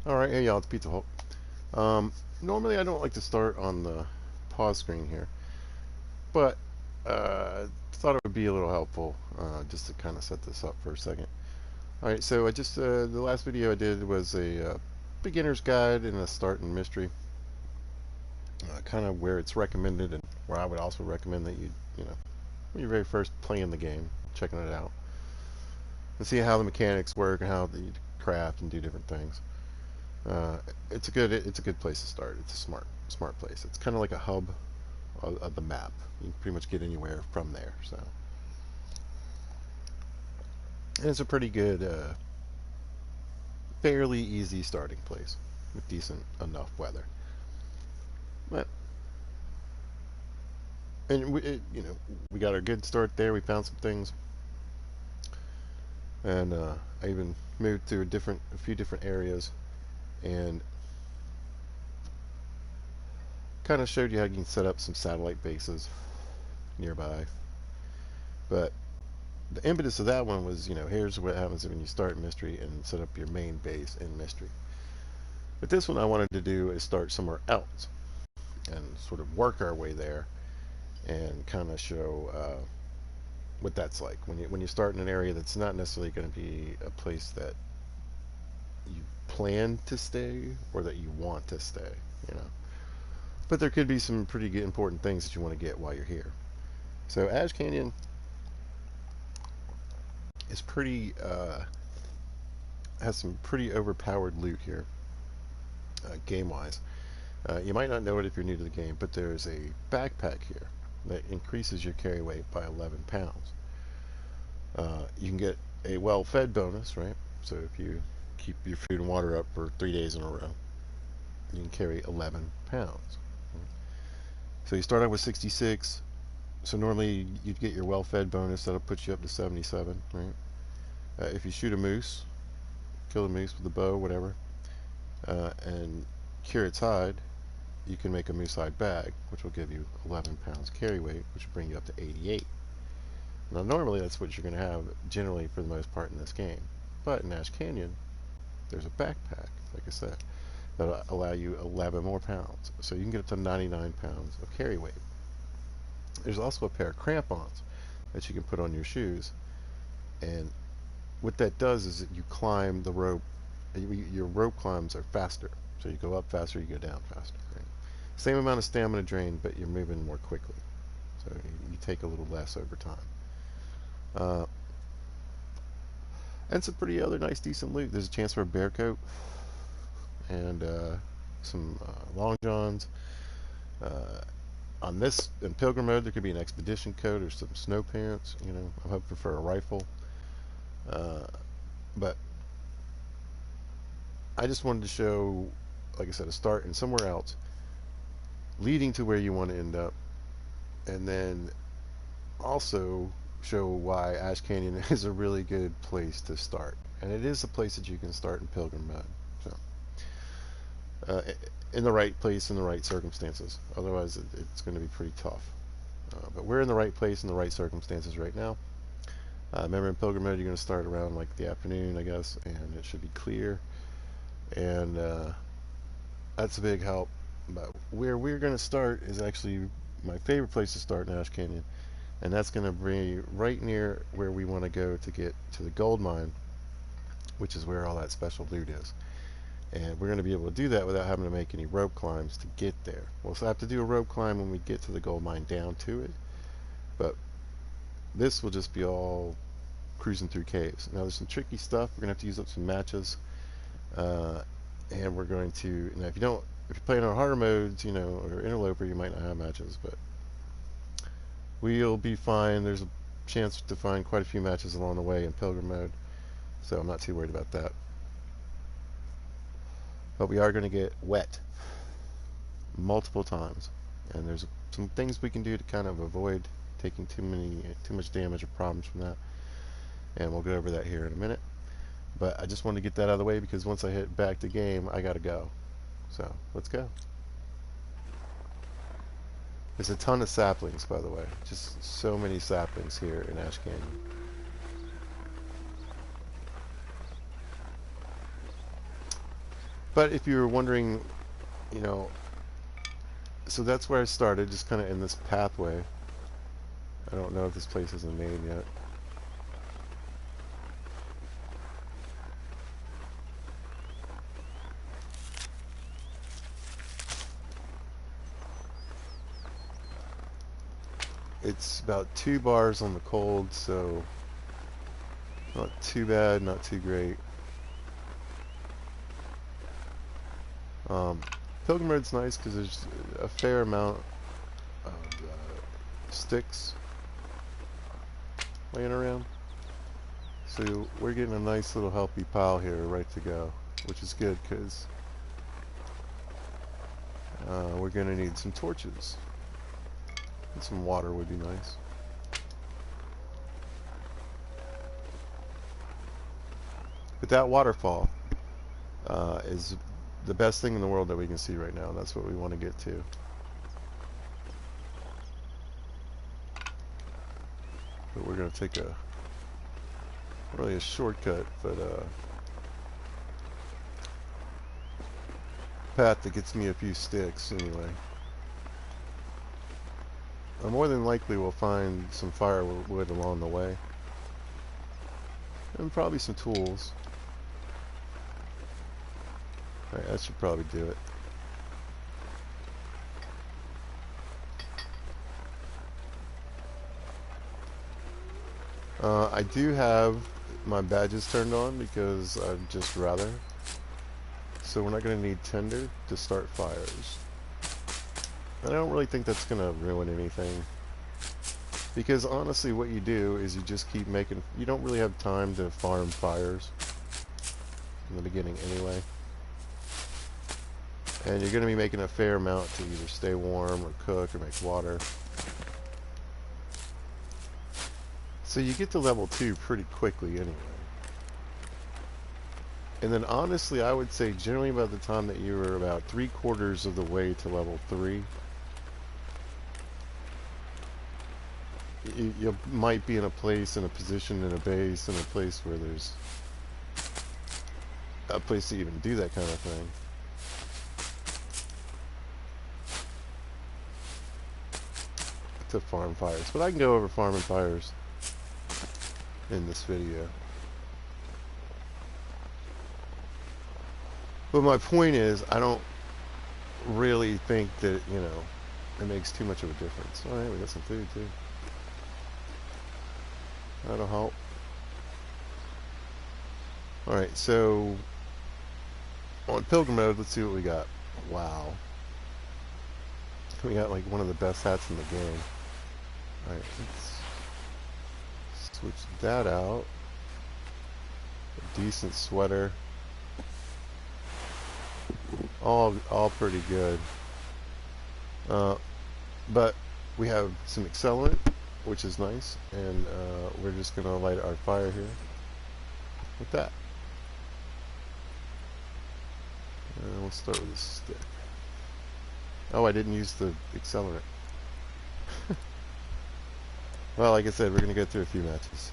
Alright, hey y'all, it's Pizza Hulk. Normally I don't like to start on the pause screen here, but thought it would be a little helpful just to kind of set this up for a second. Alright, so the last video I did was a beginner's guide and a start in mystery, kind of where it's recommended and where I would also recommend that when you're very first playing the game, checking it out, and see how the mechanics work and how you craft and do different things. It's a good place to start. It's a smart place. It's kind of like a hub of the map. You can pretty much get anywhere from there. So, and it's a pretty good, fairly easy starting place with decent enough weather. But we got our good start there. We found some things, and I even moved through a few different areas, and kind of showed you how you can set up some satellite bases nearby. But the impetus of that one was, here's what happens when you start mystery and set up your main base in mystery. But this one I wanted to do is start somewhere else and sort of work our way there and kind of show what that's like when you start in an area that's not necessarily going to be a place that you plan to stay or that you want to stay, you know. But there could be some pretty important things that you want to get while you're here. So Ash Canyon is has some pretty overpowered loot here, game-wise. You might not know it if you're new to the game, but there's a backpack here that increases your carry weight by 11 pounds. You can get a well-fed bonus, right? So if you keep your food and water up for 3 days in a row, you can carry 11 pounds. So you start out with 66. So normally you'd get your well-fed bonus. That'll put you up to 77, right? If you shoot a moose, kill a moose with a bow, whatever, and cure its hide, you can make a moose hide bag, which will give you 11 pounds carry weight, which will bring you up to 88. Now, normally that's what you're going to have generally for the most part in this game. But in Ash Canyon, there's a backpack, like I said, that'll allow you 11 more pounds. So you can get up to 99 pounds of carry weight. There's also a pair of crampons that you can put on your shoes. And what that does is that you climb the rope. Your rope climbs are faster. So you go up faster, you go down faster. Right? Same amount of stamina drain, but you're moving more quickly. So you take a little less over time. And some pretty other nice, decent loot. There's a chance for a bear coat and some long johns. In Pilgrim mode, there could be an expedition coat or some snow pants. I'm hoping for a rifle. But I just wanted to show, like I said, a start in somewhere else, leading to where you want to end up, and then also show why Ash Canyon is a really good place to start. And it is a place that you can start in Pilgrim mode. So, in the right place, in the right circumstances. Otherwise, it's going to be pretty tough. But we're in the right place, in the right circumstances right now. Remember, in Pilgrim mode, you're going to start around like the afternoon, I guess, and it should be clear. And that's a big help. But where we're going to start is actually my favorite place to start in Ash Canyon. And that's going to be right near where we want to go to get to the gold mine, which is where all that special loot is. And we're going to be able to do that without having to make any rope climbs to get there. We'll have to do a rope climb when we get to the gold mine down to it. But this will just be all cruising through caves. Now there's some tricky stuff. We're going to have to use up some matches. And we're going to, now if you're playing on harder modes, or interloper, you might not have matches, but we'll be fine. There's a chance to find quite a few matches along the way in Pilgrim mode, so I'm not too worried about that. But we are going to get wet multiple times, and there's some things we can do to kind of avoid taking too much damage or problems from that, and we'll go over that here in a minute. But I just wanted to get that out of the way because once I hit back to game, I gotta go. So let's go. There's a ton of saplings, by the way. Just so many saplings here in Ash Canyon. But if you were wondering, you know, so that's where I started, just kind of in this pathway. I don't know if this place has a name yet. It's about 2 bars on the cold, so not too bad, not too great. Pilgrim Road's nice because there's a fair amount of sticks laying around. So we're getting a nice little healthy pile here right to go, which is good because we're going to need some torches. And some water would be nice. But that waterfall is the best thing in the world that we can see right now. That's what we want to get to. But we're going to take a, really a shortcut, but path that gets me a few sticks anyway. More than likely we'll find some firewood along the way. And probably some tools. Alright, that should probably do it. I do have my badges turned on because I'd just rather. So we're not going to need tinder to start fires. And I don't really think that's going to ruin anything. Because honestly what you do is you just keep making... You don't really have time to farm fires in the beginning anyway. And you're going to be making a fair amount to either stay warm or cook or make water. So you get to level 2 pretty quickly anyway. And then honestly I would say generally by the time that you were about 3/4 of the way to level 3, you might be in a position in a base, in a place where there's a place to even do that kind of thing. To farm fires. But I can go over farming fires in this video. But my point is, I don't really think that, you know, it makes too much of a difference. Alright, we got some food too. That'll help. Alright, so on Pilgrim Road, let's see what we got. Wow. We got like one of the best hats in the game. Alright, let's switch that out. A decent sweater. All pretty good. But we have some accelerant, which is nice, and we're just gonna light our fire here with that. We'll start with a stick. Oh, I didn't use the accelerant. Well, like I said, we're gonna go through a few matches.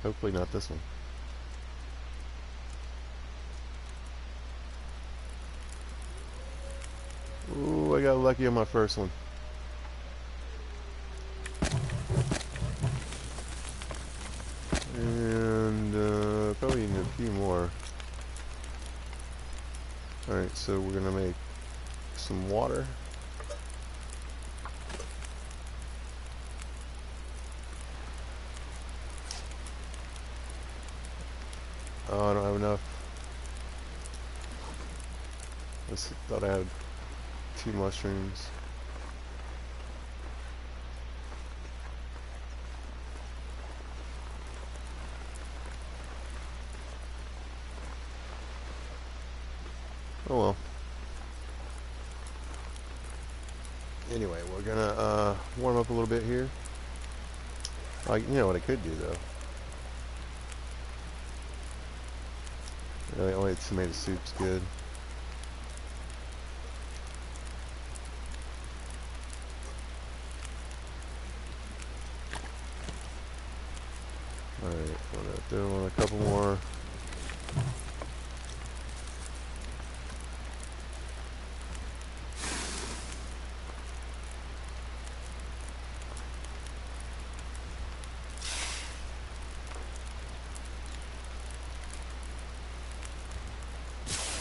Hopefully not this one. Ooh, I got lucky on my first one. And probably need a few more. Alright, so we're gonna make some water. Oh, I don't have enough. I thought I had 2 mushrooms. Oh well. Anyway, we're gonna warm up a little bit here. You know what I could do though. Only tomato soup's good. Alright, I'm gonna throw on a couple more.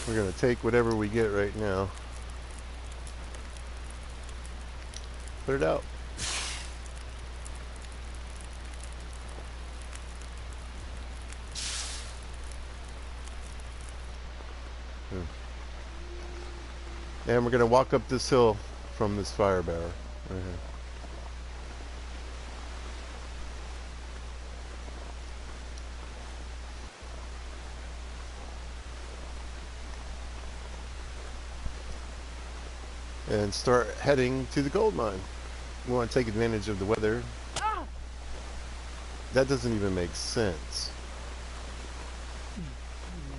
We're going to take whatever we get right now. Put it out. And we're going to walk up this hill from this fire barrel. Right here. And start heading to the gold mine. We want to take advantage of the weather. That doesn't even make sense. Need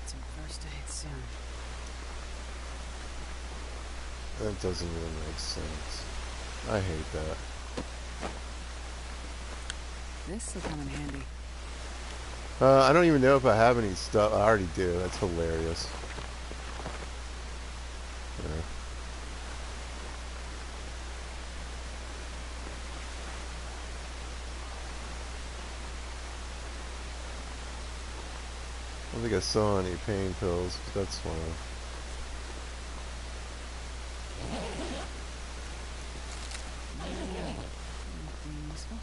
some first aid soon. That doesn't even make sense. I hate that. This will come in handy. I don't even know if I have any stuff. I already do. That's hilarious. Yeah. I don't think I saw any pain pills, but that's fine. Anything useful?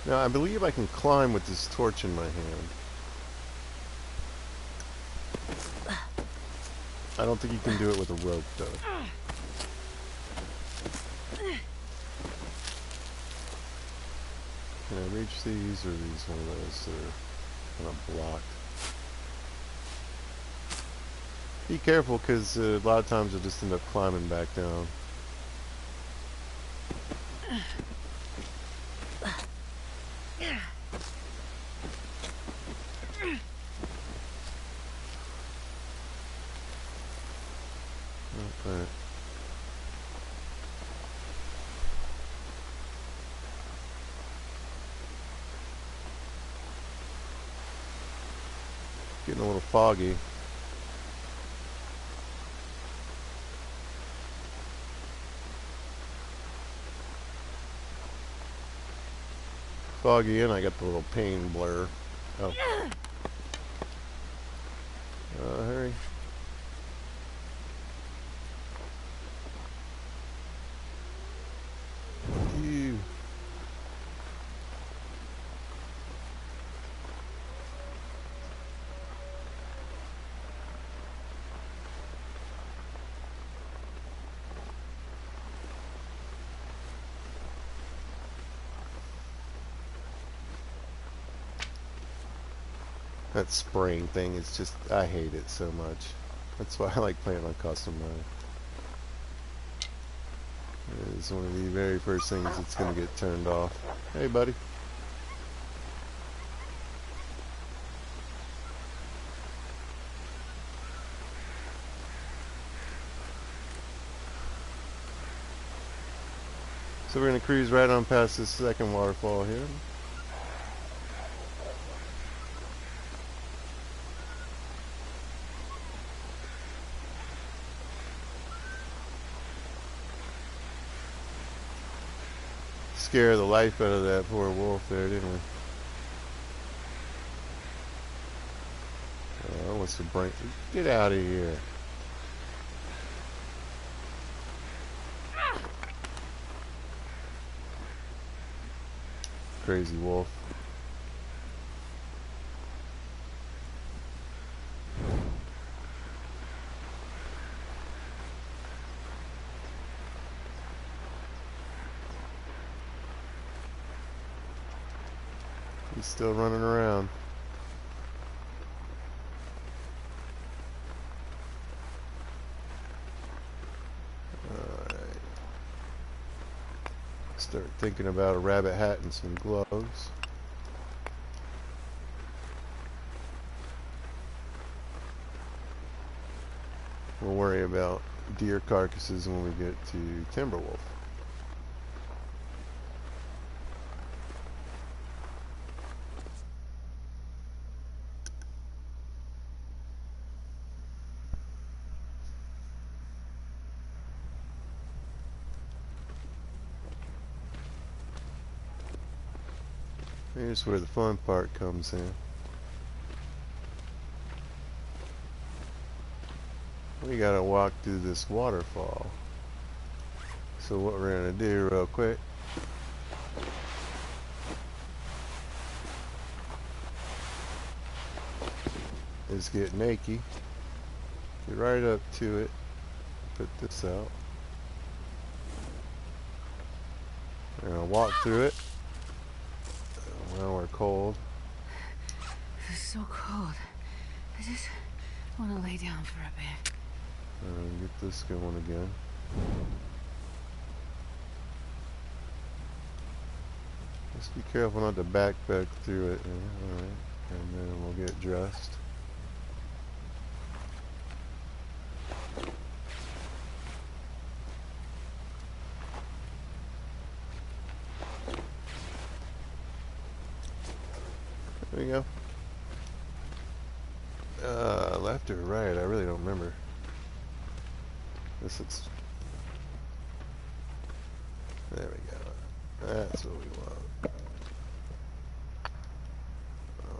Now, I believe I can climb with this torch in my hand. I don't think you can do it with a rope, though. Can I reach these, or are these one of those that are kind of blocked? Be careful, because a lot of times you'll just end up climbing back down. Okay. Getting a little foggy. Foggy, and I got the little pain blur. Oh. Hurry. Ew. That spraying thing is just, I hate it so much. That's why I like playing on custom mode. It's one of the very first things that's going to get turned off. Hey, buddy. So we're going to cruise right on past this second waterfall here. Scare the life out of that poor wolf there, didn't we? What's the brain? Get out of here. Crazy wolf. He's still running around. Alright. Start thinking about a rabbit hat and some gloves. We'll worry about deer carcasses when we get to Timberwolf. Here's where the fun part comes in. we gotta walk through this waterfall. So what we're gonna do real quick is get naked, get right up to it, put this out. We're gonna walk through it. Well, we're cold. This is so cold. I just want to lay down for a bit. Get this going again. Just be careful not to backpack through it. Alright, and then we'll get dressed. There we go. Left or right? I really don't remember. This looks. There we go. That's what we want.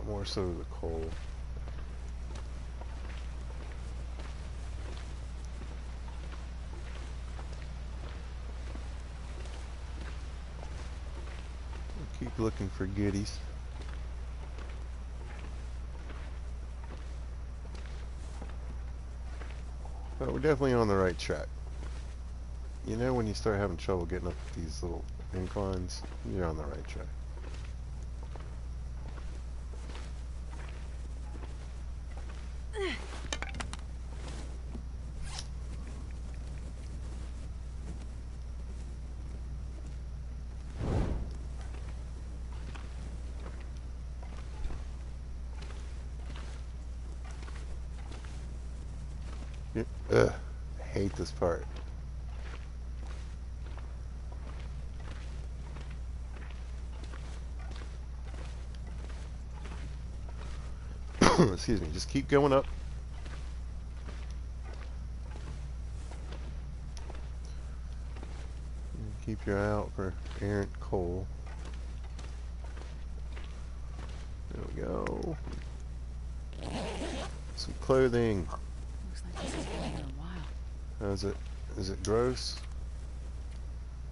More so the coal. Keep looking for goodies. But we're definitely on the right track. You know, when you start having trouble getting up these little inclines, you're on the right track. Ugh, I hate this part. Excuse me, just keep going up. Keep your eye out for errant coal. There we go. Some clothing. Looks like this has been here a while. How's it? Is it gross?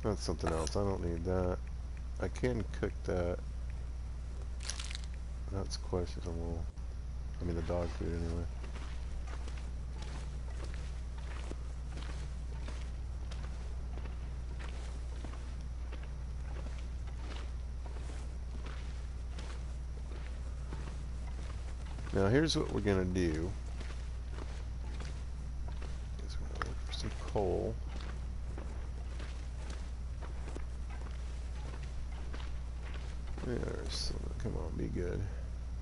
That's something else. I don't need that. I can cook that. That's questionable. I mean the dog food anyway. Now here's what we're gonna do. Is we're gonna look for some coal. There's some. Come on, be good.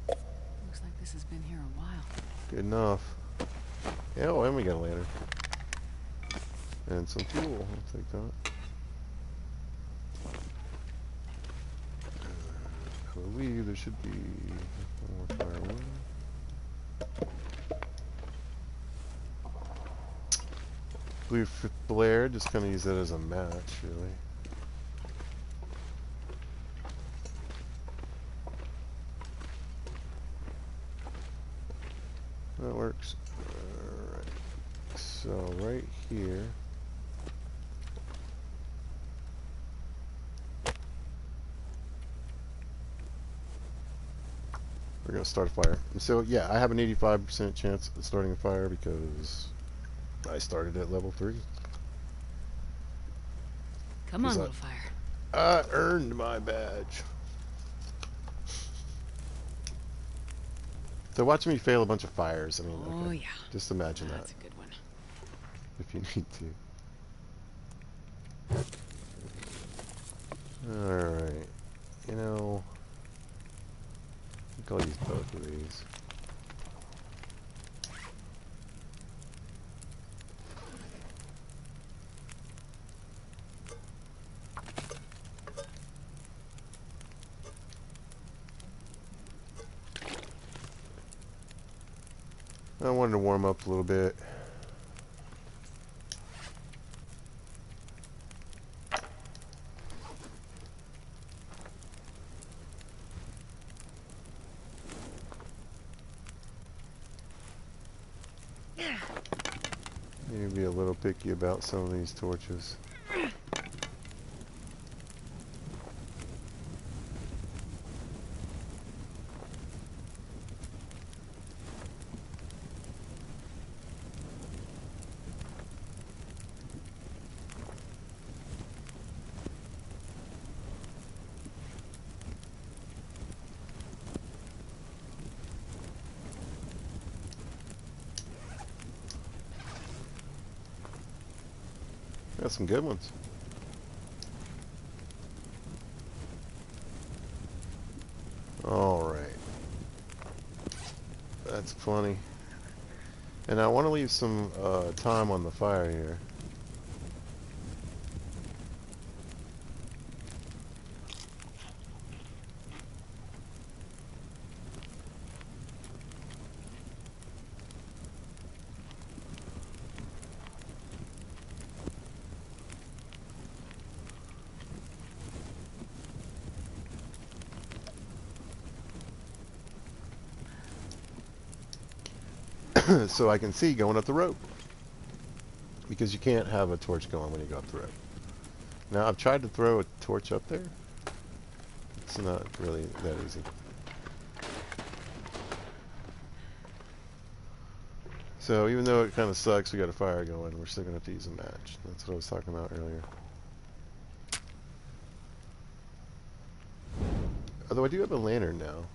Looks like this has been here a while. Good enough. Yeah, oh, and we got a lantern. And some fuel. I'll take that. I believe there should be more firewood. Blue flare, just kind of use that as a match, really. That works. Alright. So, right here. We're going to start a fire. And so, yeah, I have an 85% chance of starting a fire because I started at level 3. Come on, little fire. I earned my badge. So watch me fail a bunch of fires. I mean, Oh, okay. yeah. Just imagine That's a good one. if you need to. Alright. You know, I think I'll use both of these. I wanted to warm up a little bit. little picky about some of these torches. Got some good ones. Alright. That's plenty. And I want to leave some time on the fire here. So I can see going up the rope. Because you can't have a torch going when you go up the rope. Now I've tried to throw a torch up there. It's not really that easy. So even though it kind of sucks, we got a fire going, we're still going to have to use a match. That's what I was talking about earlier. Although I do have a lantern now,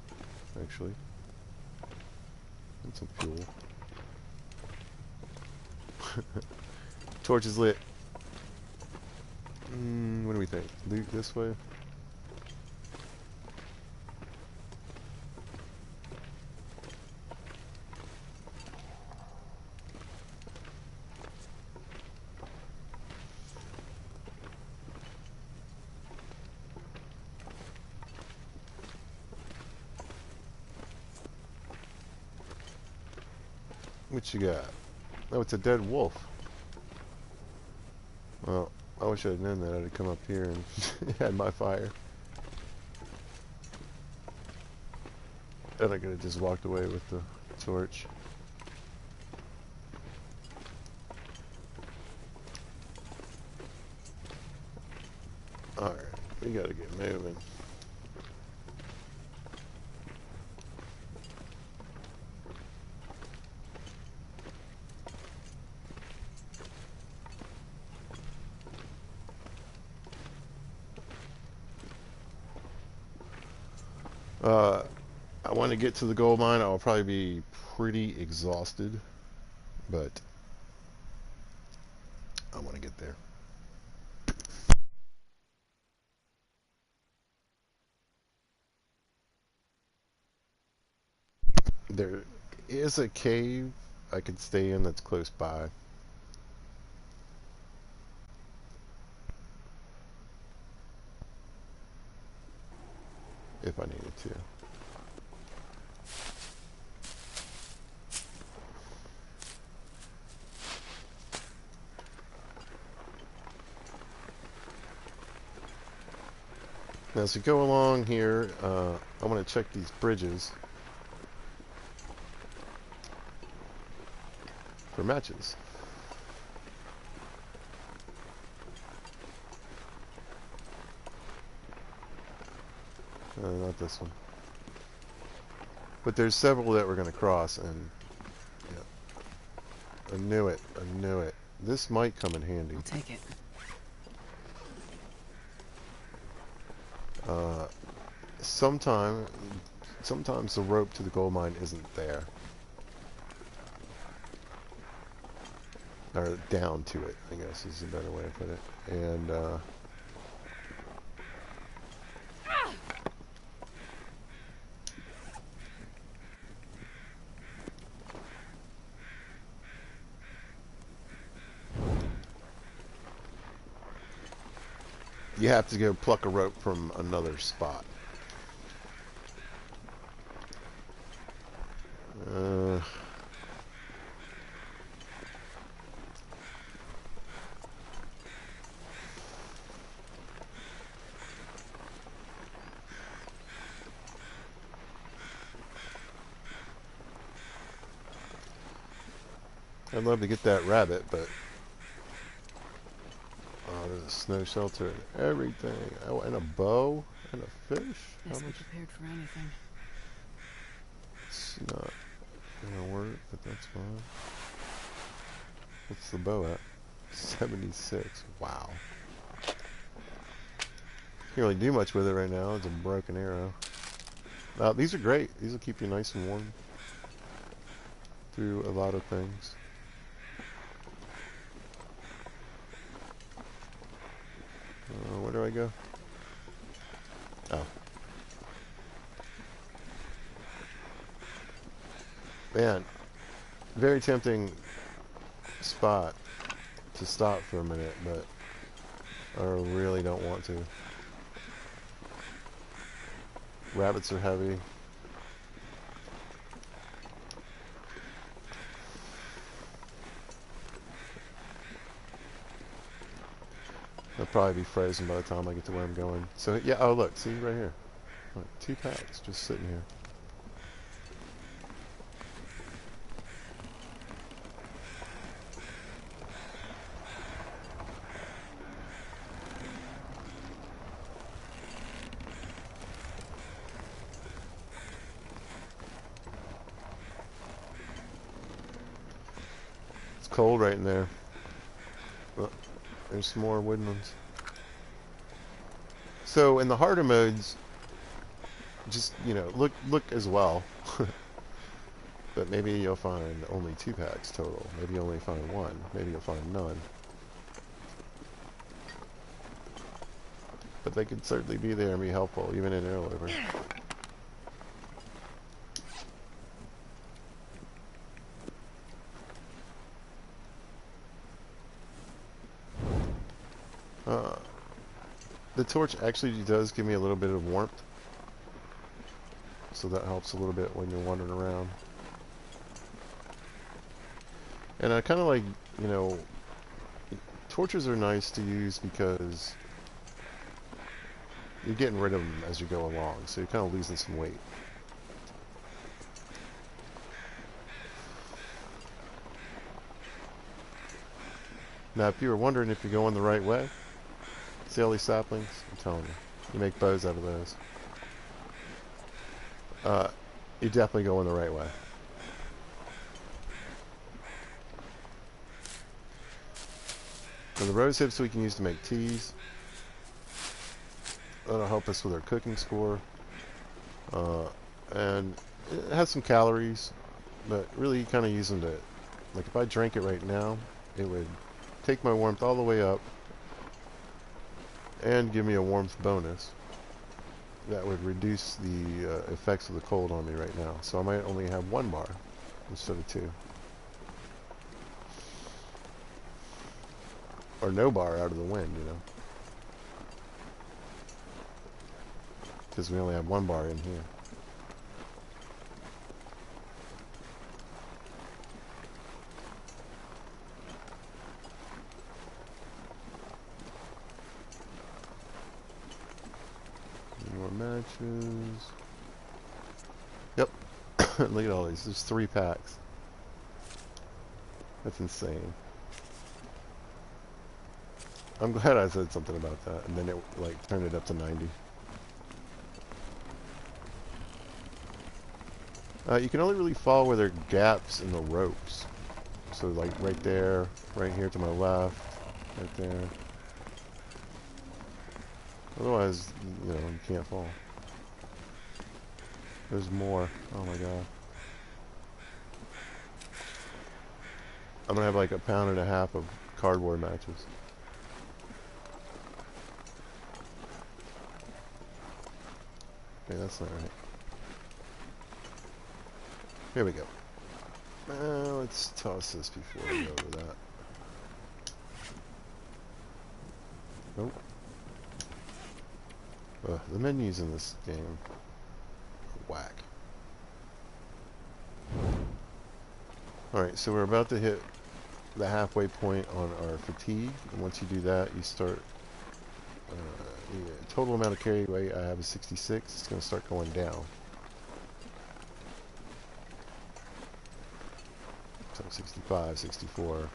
actually. And some fuel. Torch is lit. What do we think? Loot this way? What you got? Oh, it's a dead wolf. Well, I wish I'd known that. I'd have come up here and had my fire. And I could have just walked away with the torch. Alright, we gotta get moving. I want to get to the gold mine. I'll probably be pretty exhausted, but I want to get there. There is a cave I could stay in that's close by. If I needed to. Now, as we go along here, I want to check these bridges for matches. Not this one. But there's several that we're going to cross, and yeah, I knew it. I knew it. This might come in handy. I'll take it. Sometimes the rope to the gold mine isn't there. Or down to it, I guess is a better way to put it. And you have to go pluck a rope from another spot. I'd love to get that rabbit, but snow shelter and everything. Oh, and a bow and a fish. How Best be much? prepared for anything. It's not gonna work, but that's fine. What's the bow at? 76. Wow. Can't really do much with it right now. It's a broken arrow. These are great. These will keep you nice and warm through a lot of things. Where do I go? Oh. Man, very tempting spot to stop for a minute, but I really don't want to. Rabbits are heavy. They'll probably be frozen by the time I get to where I'm going. So yeah, oh look, see right here. Look, 2 packs just sitting here. It's cold right in there. Look, there's some more wooden ones. So in the harder modes, just, you know, look as well. But maybe you'll find only 2 packs total. Maybe you'll only find 1. Maybe you'll find none. But they could certainly be there and be helpful, even in airlover. The torch actually does give me a little bit of warmth. So that helps a little bit when you're wandering around. And I kind of like, you know, torches are nice to use because you're getting rid of them as you go along. So you're kind of losing some weight. Now, if you were wondering if you're going the right way, see all these saplings? I'm telling you, you make bows out of those. You're definitely going the right way. And the rose hips we can use to make teas. That'll help us with our cooking score. And it has some calories, but really you kind of use them to, like if I drank it right now, it would take my warmth all the way up and give me a warmth bonus that would reduce the effects of the cold on me right now. So I might only have 1 bar instead of 2. Or no bar out of the wind, you know. Because we only have 1 bar in here. More matches. Yep. Look at all these. There's 3 packs. That's insane. I'm glad I said something about that, and then it like turned it up to 90. You can only really follow where there are gaps in the ropes. So like right there, right here to my left, right there. Otherwise, you know, you can't fall. There's more. Oh my god. I'm gonna have like 1.5 pounds of cardboard matches. Okay, that's not right. Here we go. Let's toss this before we go over that. Nope. The menus in this game are whack. Alright, so we're about to hit the halfway point on our fatigue, and once you do that, you start the total amount of carry weight I have is 66. It's going to start going down. So 65, 64.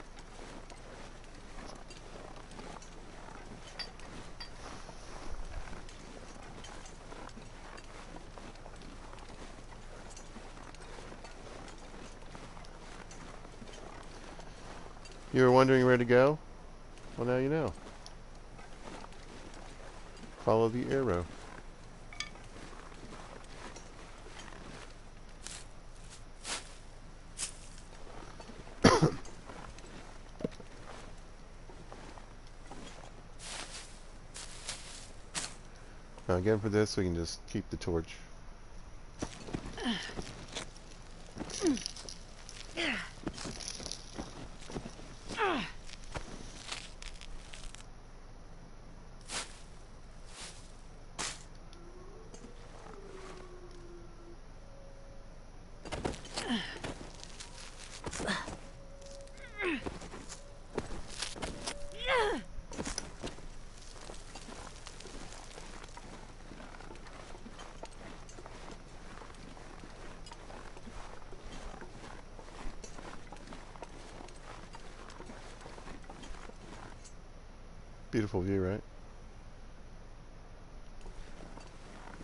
You were wondering where to go? Well, now you know. Follow the arrow. Now again for this, we can just keep the torch. Beautiful view, right?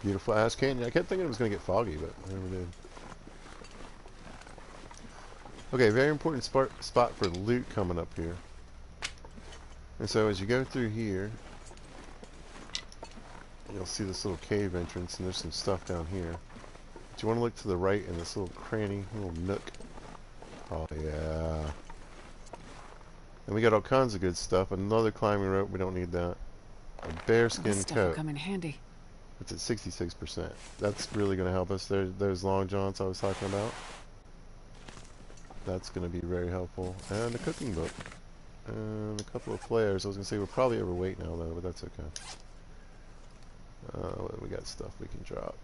Beautiful ass canyon. I kept thinking it was going to get foggy, but it never did. Okay, very important spot for loot coming up here. And so as you go through here, you'll see this little cave entrance, and there's some stuff down here. But you want to look to the right in this little cranny, little nook. Oh yeah. And we got all kinds of good stuff. Another climbing rope, we don't need that. A This bearskin stuff will coat. come in handy. It's at 66%. That's really going to help us. Those long johns I was talking about. That's going to be very helpful. And a cooking book. And a couple of flares. I was going to say we're probably overweight now though, but that's okay. We got stuff we can drop.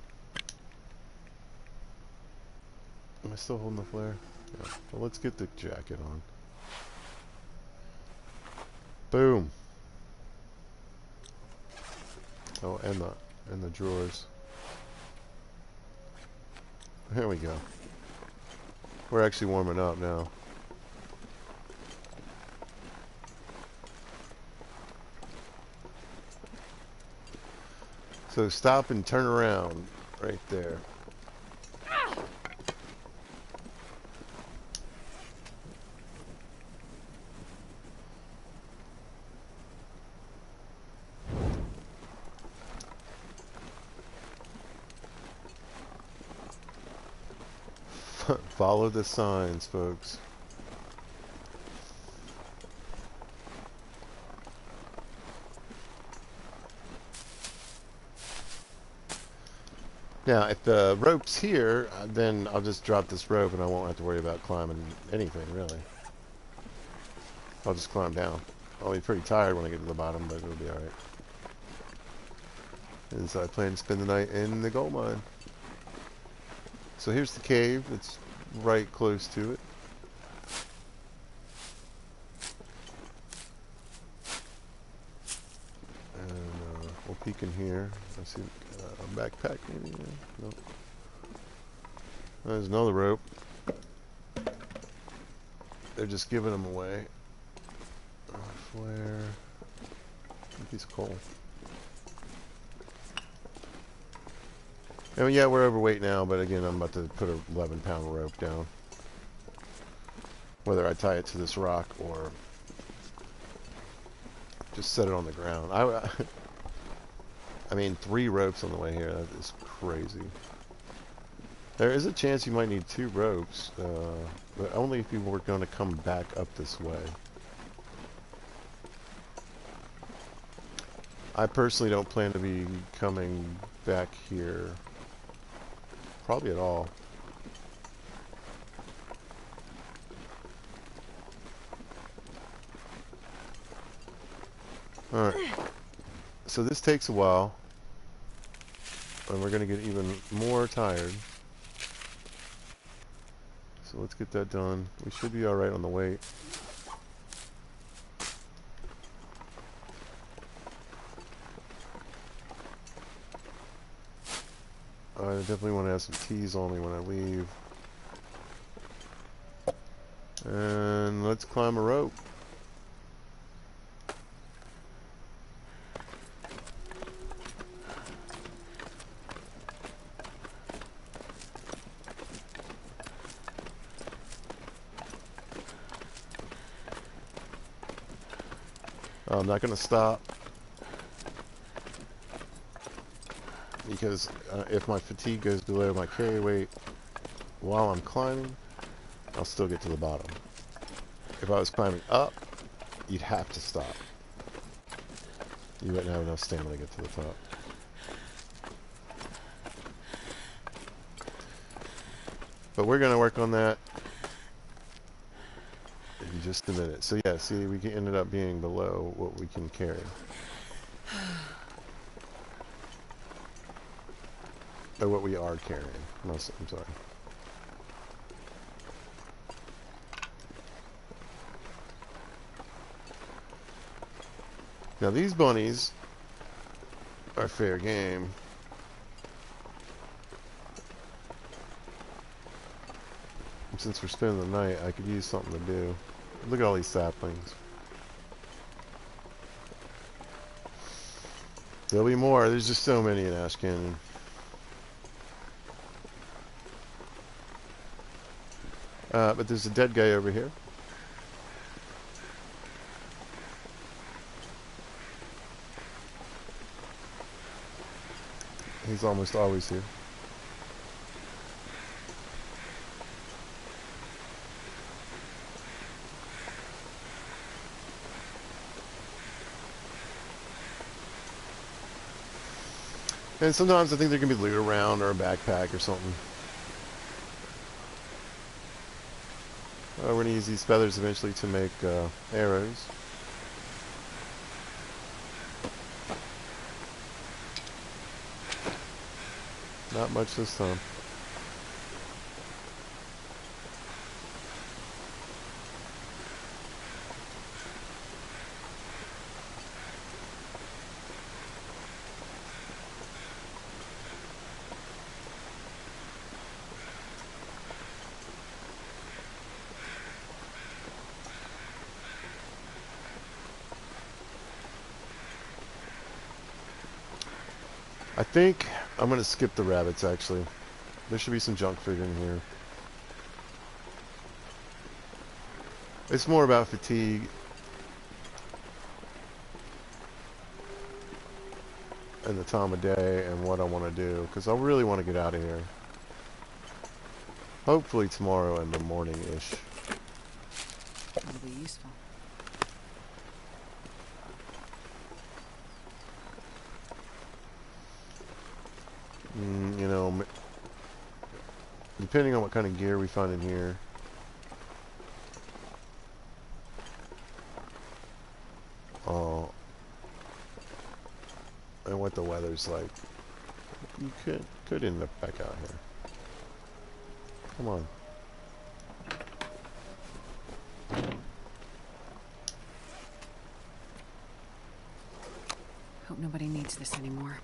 Am I still holding the flare? Yeah. Well, let's get the jacket on. Boom. Oh, and the drawers. There we go. We're actually warming up now. So stop and turn around right there. Follow the signs, folks. Now, if the rope's here, then I'll just drop this rope and I won't have to worry about climbing anything, really. I'll just climb down. I'll be pretty tired when I get to the bottom, but it'll be alright. And so I plan to spend the night in the gold mine. So here's the cave. It's right close to it. And we'll peek in here. I see a backpack maybe. No. There's another rope. They're just giving them away. Flare. A piece of coal. And yeah, we're overweight now, but again, I'm about to put a 11-pound rope down. Whether I tie it to this rock or just set it on the ground. I mean, 3 ropes on the way here. That is crazy. There is a chance you might need 2 ropes, but only if you were going to come back up this way. I personally don't plan to be coming back here probably at all. Alright. So this takes a while. And we're going to get even more tired. So let's get that done. We should be alright on the weight. I definitely want to have some teas on me when I leave. And let's climb a rope. I'm not going to stop because if my fatigue goes below my carry weight while I'm climbing, I'll still get to the bottom. If I was climbing up, you'd have to stop. You wouldn't have enough stamina to get to the top. But we're going to work on that in just a minute. So yeah, see, we ended up being below what we can carry. Or what we are carrying. No, I'm sorry. Now these bunnies are fair game. Since we're spending the night, I could use something to do. Look at all these saplings. There'll be more. There's just so many in Ash Canyon. But there's a dead guy over here. He's almost always here. And sometimes I think there can be loot around or a backpack or something. We're going to use these feathers eventually to make arrows. Not much this time. I think I'm going to skip the rabbits, actually. There should be some junk food in here. It's more about fatigue. And the time of day and what I want to do. Because I really want to get out of here. Hopefully tomorrow in the morning-ish. That'll be useful. You know, depending on what kind of gear we find in here. And what the weather's like. You could end up back out here. Come on. Hope nobody needs this anymore.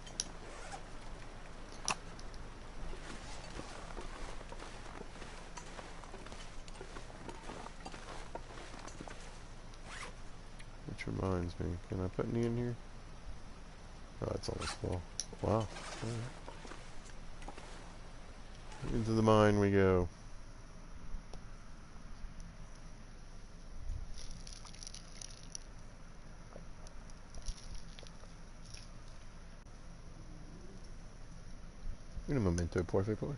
Which reminds me, can I put any in here? Oh, it's almost full. Wow. All right. Into the mine we go. Un momento, por favor.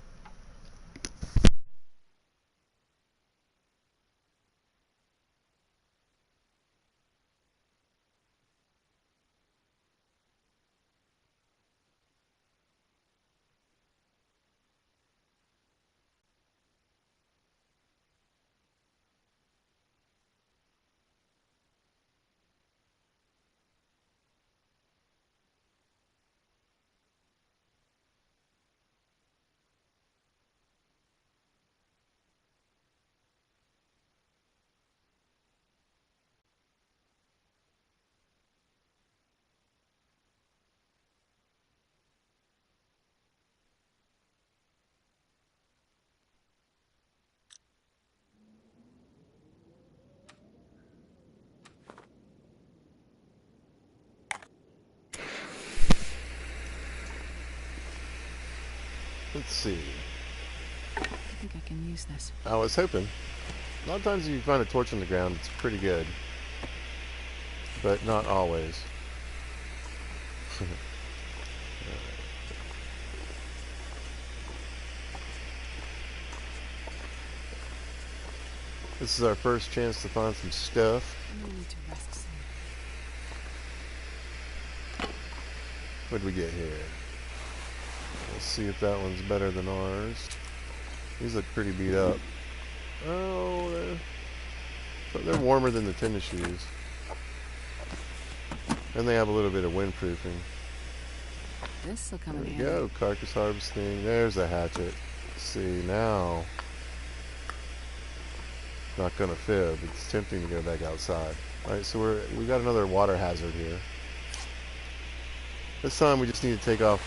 Let's see. I think I can use this. I was hoping. A lot of times if you find a torch on the ground, it's pretty good. but not always. This is our first chance to find some stuff. I need to rest soon. What did we get here? Let's see if that one's better than ours. These look pretty beat up. Oh, they're warmer than the tennis shoes. And they have a little bit of windproofing. This will come There in we handy. go, carcass harvesting. There's a hatchet. Let's see, now. Not gonna fib. It's tempting to go back outside. Alright, so we got another water hazard here. This time we just need to take off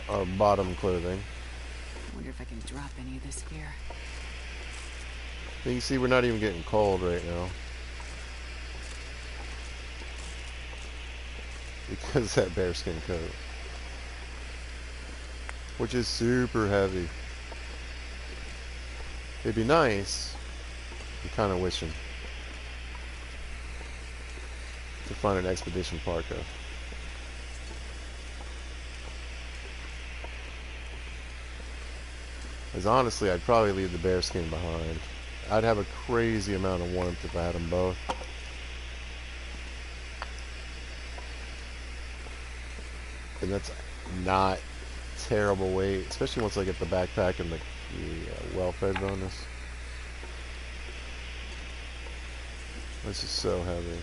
our bottom clothing. I wonder if I can drop any of this gear. You can see we're not even getting cold right now. Because of that bearskin coat. Which is super heavy. It'd be nice, I'm kind of wishing, to find an expedition parka. As honestly, I'd probably leave the bearskin behind. I'd have a crazy amount of warmth if I had them both. And that's not terrible weight, especially once I get the backpack and the well-fed bonus. This is so heavy.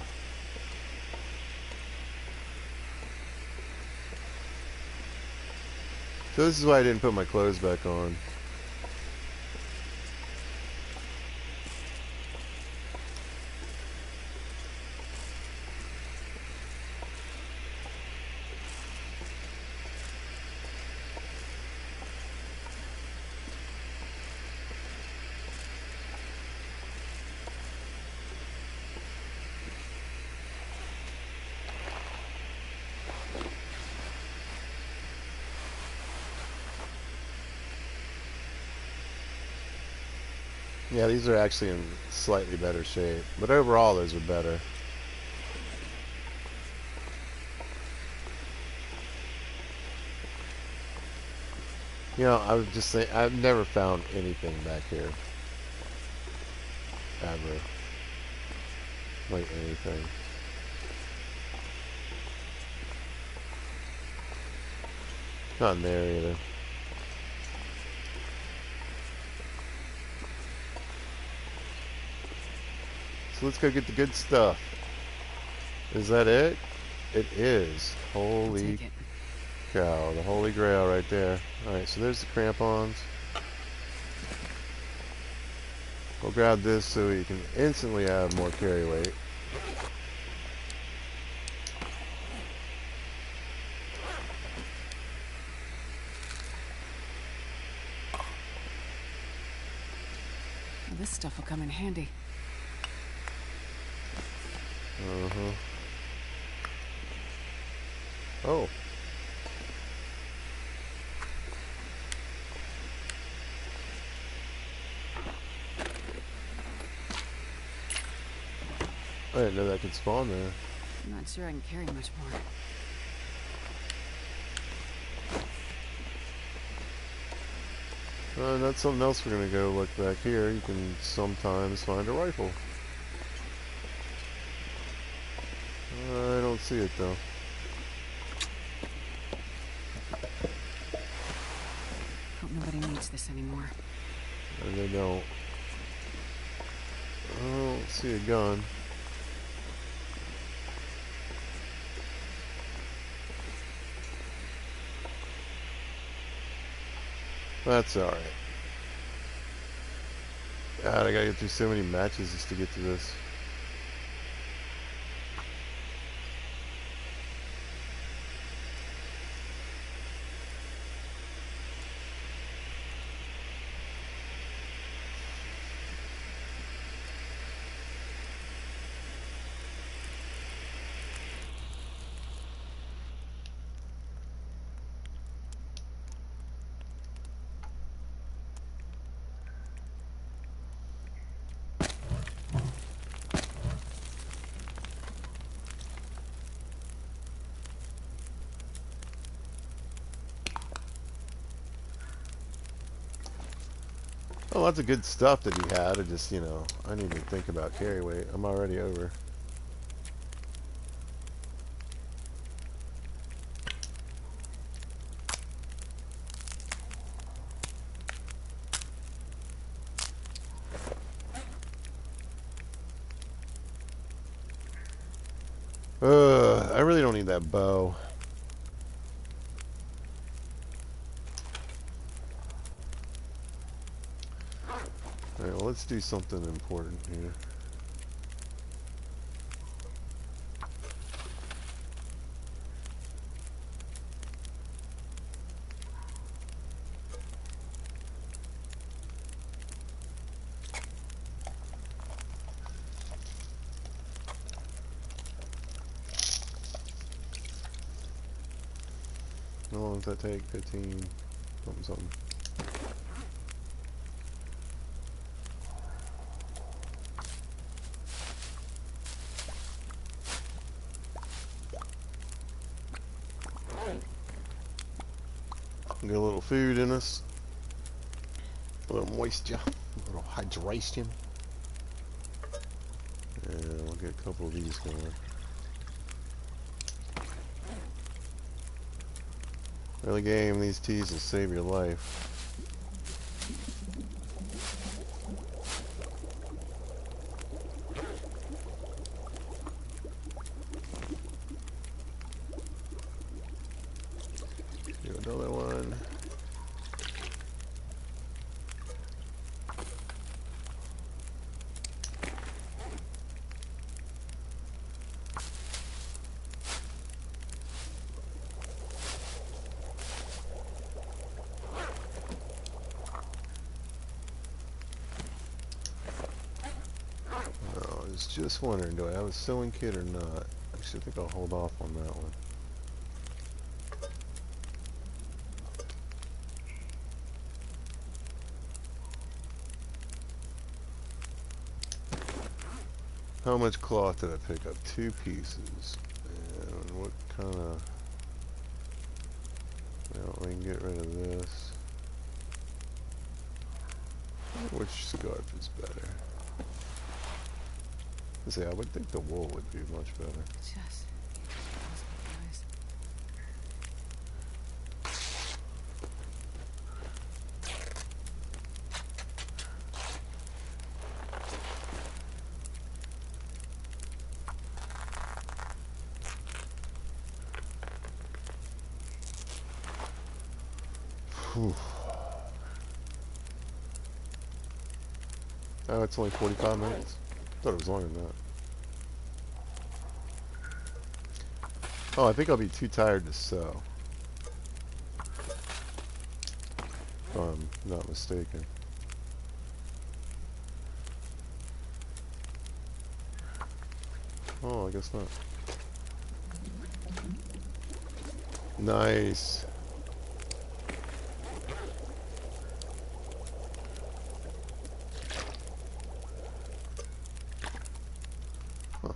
So this is why I didn't put my clothes back on. Yeah, these are actually in slightly better shape, but overall those are better. You know, I would just say I've never found anything back here. Ever. Like anything. Not in there either. So let's go get the good stuff. Is that it? It is. Holy cow. The holy grail right there. Alright, so there's the crampons. We'll grab this so we can instantly add more carry weight. Well, this stuff will come in handy. Uh-huh. Oh. I didn't know that could spawn there. I'm not sure I can carry much more. That's something else we're gonna go look back here. You can sometimes find a rifle. I don't see it though. Hope nobody needs this anymore. And they don't. I don't see a gun. That's alright. God, I gotta get through so many matches just to get to this. Well, lots of good stuff that he had. I just, I need to think about carry weight. I'm already over. I really don't need that bow. Alright, well, let's do something important here. How long does that take? 15, something, something. Get a little food in us. A little moisture. A little hydration. And we'll get a couple of these going. Early game, these teas will save your life. Do another one. I was just wondering, do I have a sewing kit or not? Actually, I think I'll hold off on that one. How much cloth did I pick up? 2 pieces. And what kind of... Well, we can get rid of this. Which scarf is better? Let's see, I would think the wool would be much better. Just. Whew. Oh, it's only 45 minutes. Thought it was longer than that. Oh, I think I'll be too tired to sew. If I'm not mistaken. Oh, I guess not. Nice. Huh.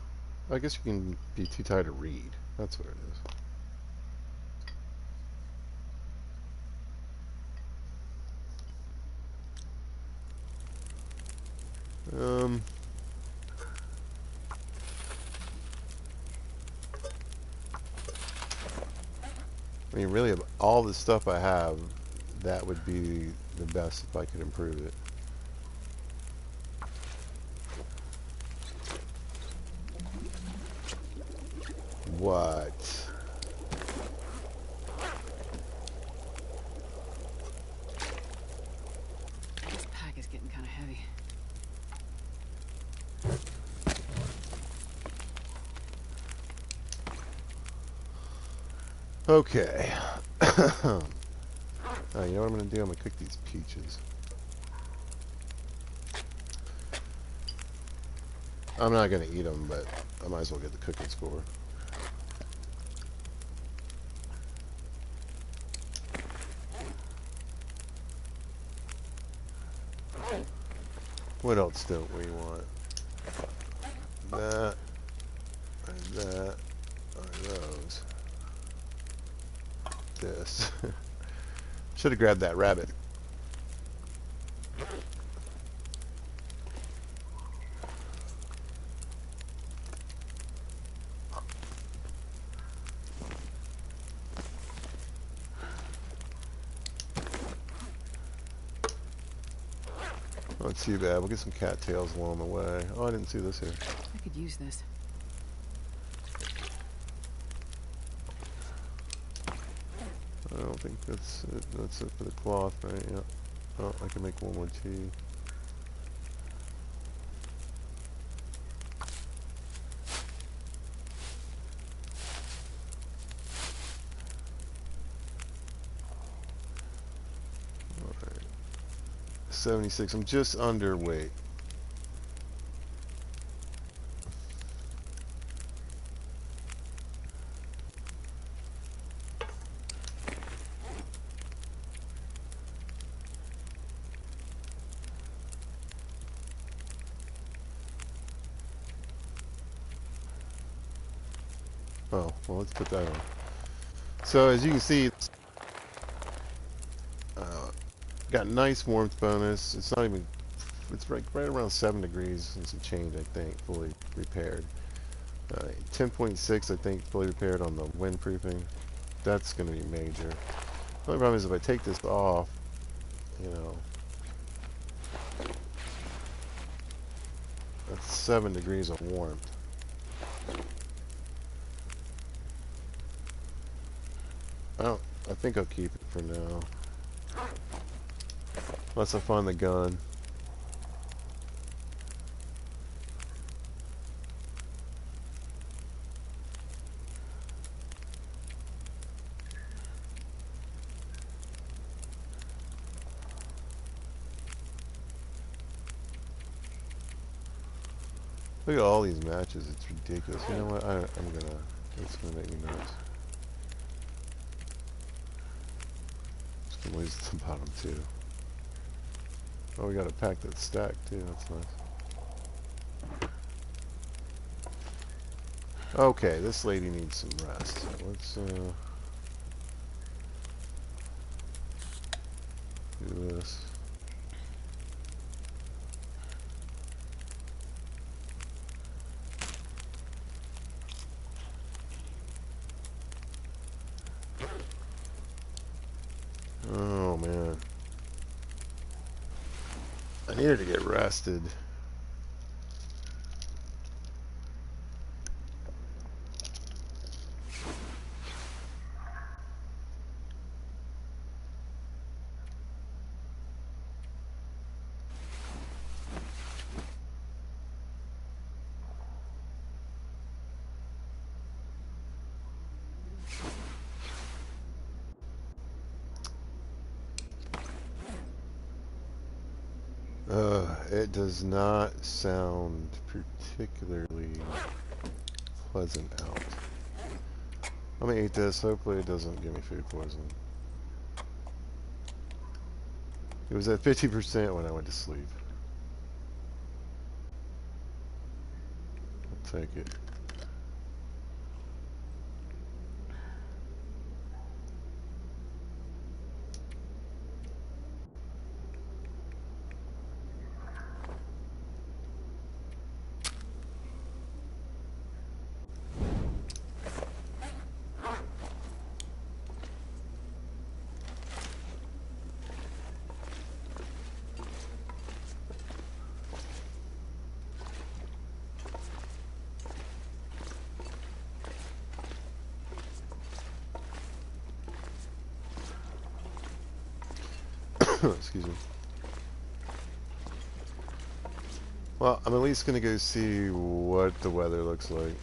I guess you can be too tired to read. That's what it is. I mean, really, of all the stuff I have, that would be the best if I could improve it. What? This pack is getting kind of heavy. Okay. You know what I'm going to do? I'm going to cook these peaches. I'm not going to eat them, but I might as well get the cooking score. What else don't we want? That and that are those. This. Should have grabbed that rabbit. Not too bad. We'll get some cattails along the way. Oh, I didn't see this here. I could use this. I don't think that's it. That's it for the cloth, right? Yeah. Oh, I can make one more tea. Alright. 76. I'm just underweight. Oh, well, let's put that on. So, as you can see, got nice warmth bonus. It's not even, it's right around 7 degrees and some change, I think, fully repaired. 10.6, I think, fully repaired on the windproofing. That's going to be major. The only problem is if I take this off, you know, that's 7 degrees of warmth. I think I'll keep it for now. Unless I find the gun. Look at all these matches. It's ridiculous. You know what? It's gonna make me nuts. Just gonna lose the bottom too. Oh, we gotta pack that stack too. That's nice. Okay, this lady needs some rest. So let's do this. Oh man, I needed to get rested. It does not sound particularly pleasant out. I'm gonna eat this. Hopefully it doesn't give me food poisoning. It was at 50% when I went to sleep. I'll take it. Excuse me. Well, I'm at least gonna go see what the weather looks like.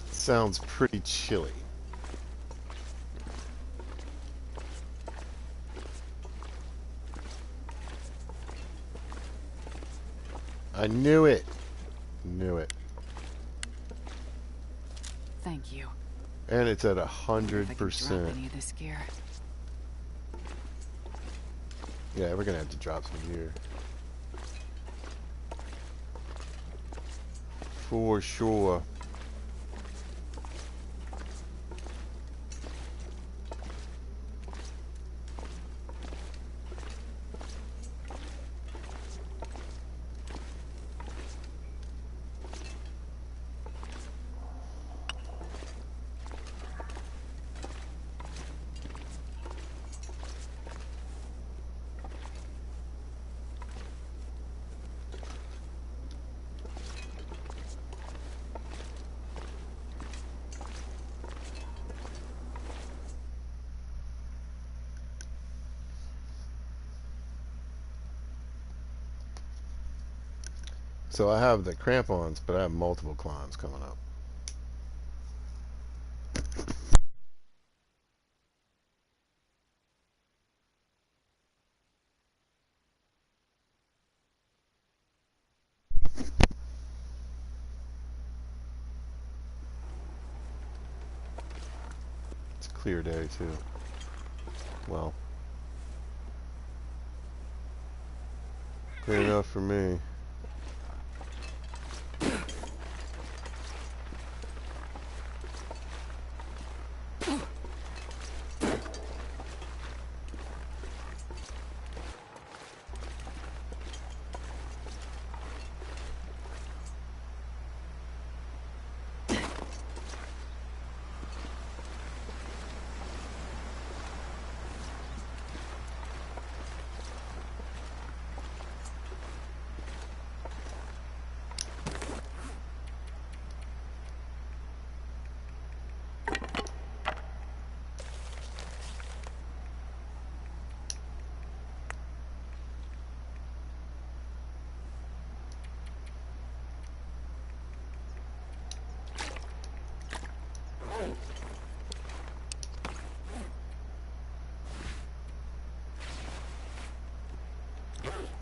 Sounds pretty chilly. I knew it. Knew it. Thank you. And it's at If I can drop 100%. any of this gear. Yeah, we're gonna have to drop some gear. For sure. So I have the crampons, but I have multiple climbs coming up. It's a clear day too. Well, clear enough for me.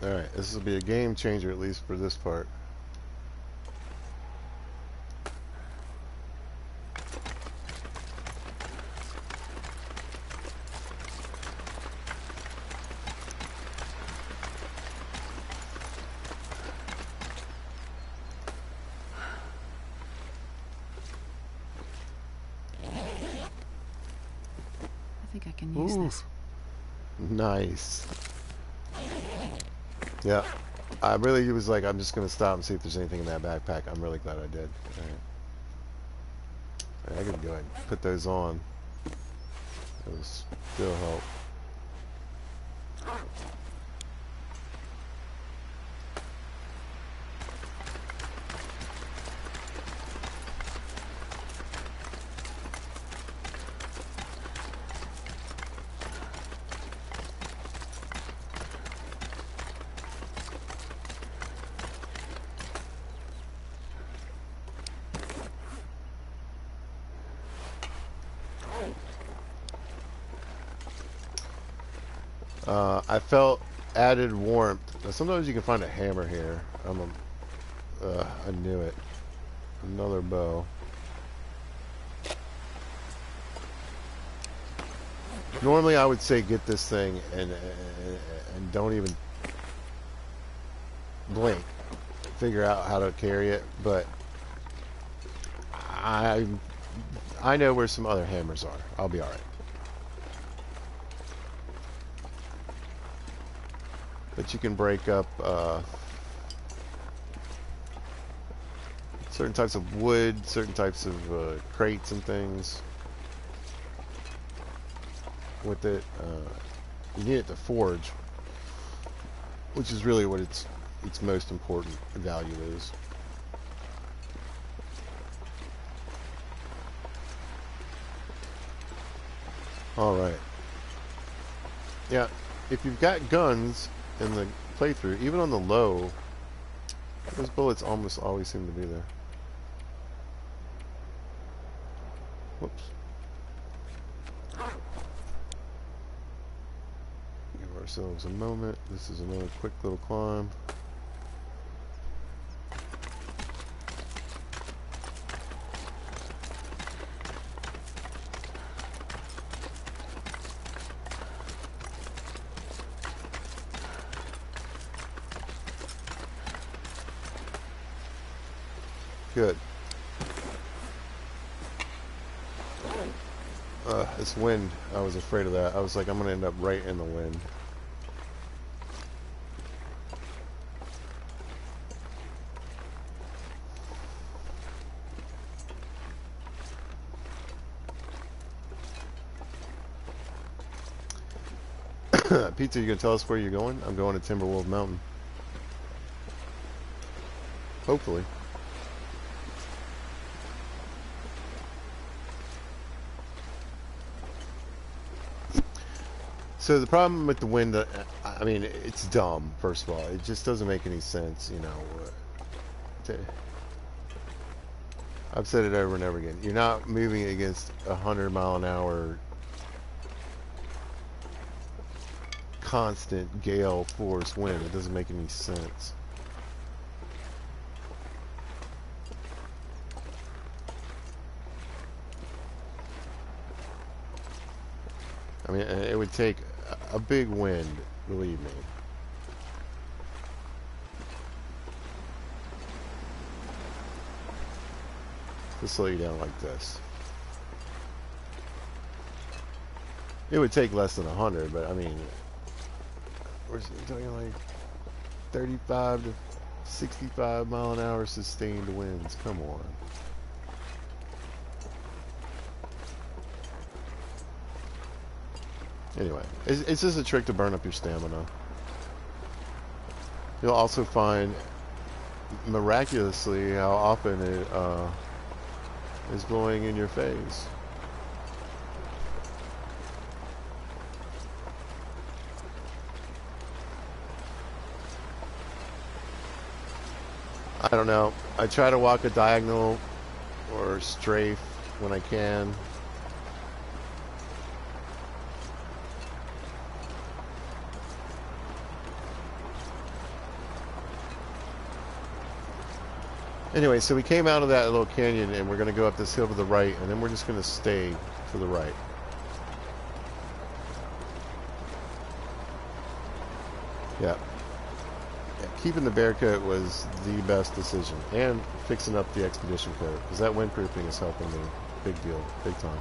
Alright, this will be a game changer, at least for this part. I think I can use Ooh, this. nice. Yeah, I really was like, I'm just going to stop and see if there's anything in that backpack. I'm really glad I did. Alright. I could go ahead and put those on. Those still help. I felt added warmth. Now, sometimes you can find a hammer here. I knew it. Another bow. Normally, I would say get this thing and don't even blink. Figure out how to carry it, but I I know where some other hammers are. I'll be all right. But you can break up certain types of wood, certain types of crates and things with it. You need it to forge, which is really what its most important value is. All right. Yeah, if you've got guns in the playthrough, even on the low, those bullets almost always seem to be there. Whoops. Give ourselves a moment. This is another quick little climb. Good. It's wind. I was afraid of that. I was like, I'm gonna end up right in the wind. Pizza, you gonna tell us where you're going? I'm going to Timberwolf Mountain. Hopefully. So the problem with the wind, I mean, it's dumb, first of all. It just doesn't make any sense, you know. I've said it over and over again. You're not moving against 100-mile-an-hour constant gale force wind. It doesn't make any sense. I mean, it would take a big wind, believe me. To slow you down like this. It would take less than 100, but I mean, we're talking like 35 to 65-mile-an-hour sustained winds. Come on. Anyway, it's just a trick to burn up your stamina. You'll also find, miraculously, how often it is blowing in your face. I don't know. I try to walk a diagonal or strafe when I can. Anyway, so we came out of that little canyon and we're going to go up this hill to the right, and then we're just going to stay to the right. Yeah. Keeping the bear coat was the best decision, and fixing up the expedition coat, because that windproofing is helping me. Big deal, big time.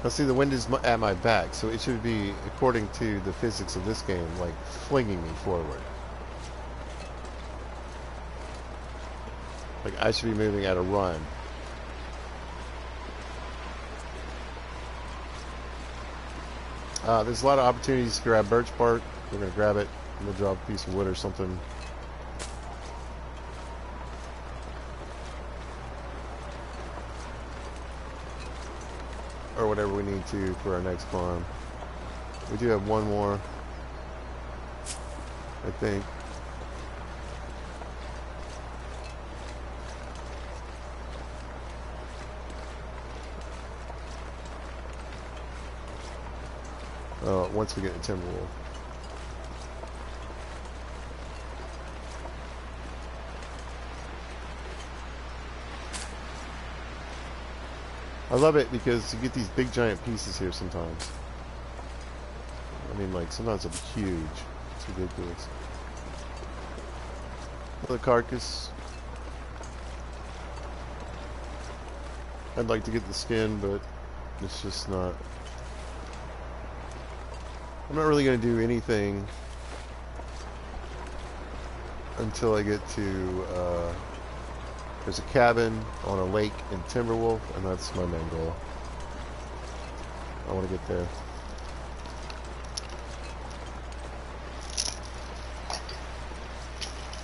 Now see, the wind is at my back, so it should be, according to the physics of this game, like flinging me forward. Like I should be moving at a run. There's a lot of opportunities to grab birch bark. We're going to grab it. I'm going to drop a piece of wood or something. Or whatever we need to for our next climb. We do have one more, I think. Once we get to Timberwolf. I love it because you get these big giant pieces here sometimes. I mean, like, sometimes they're huge. It's ridiculous. Another carcass. I'd like to get the skin, but it's just not. I'm not really going to do anything until I get to, there's a cabin on a lake in Timberwolf, and that's my main goal. I want to get there.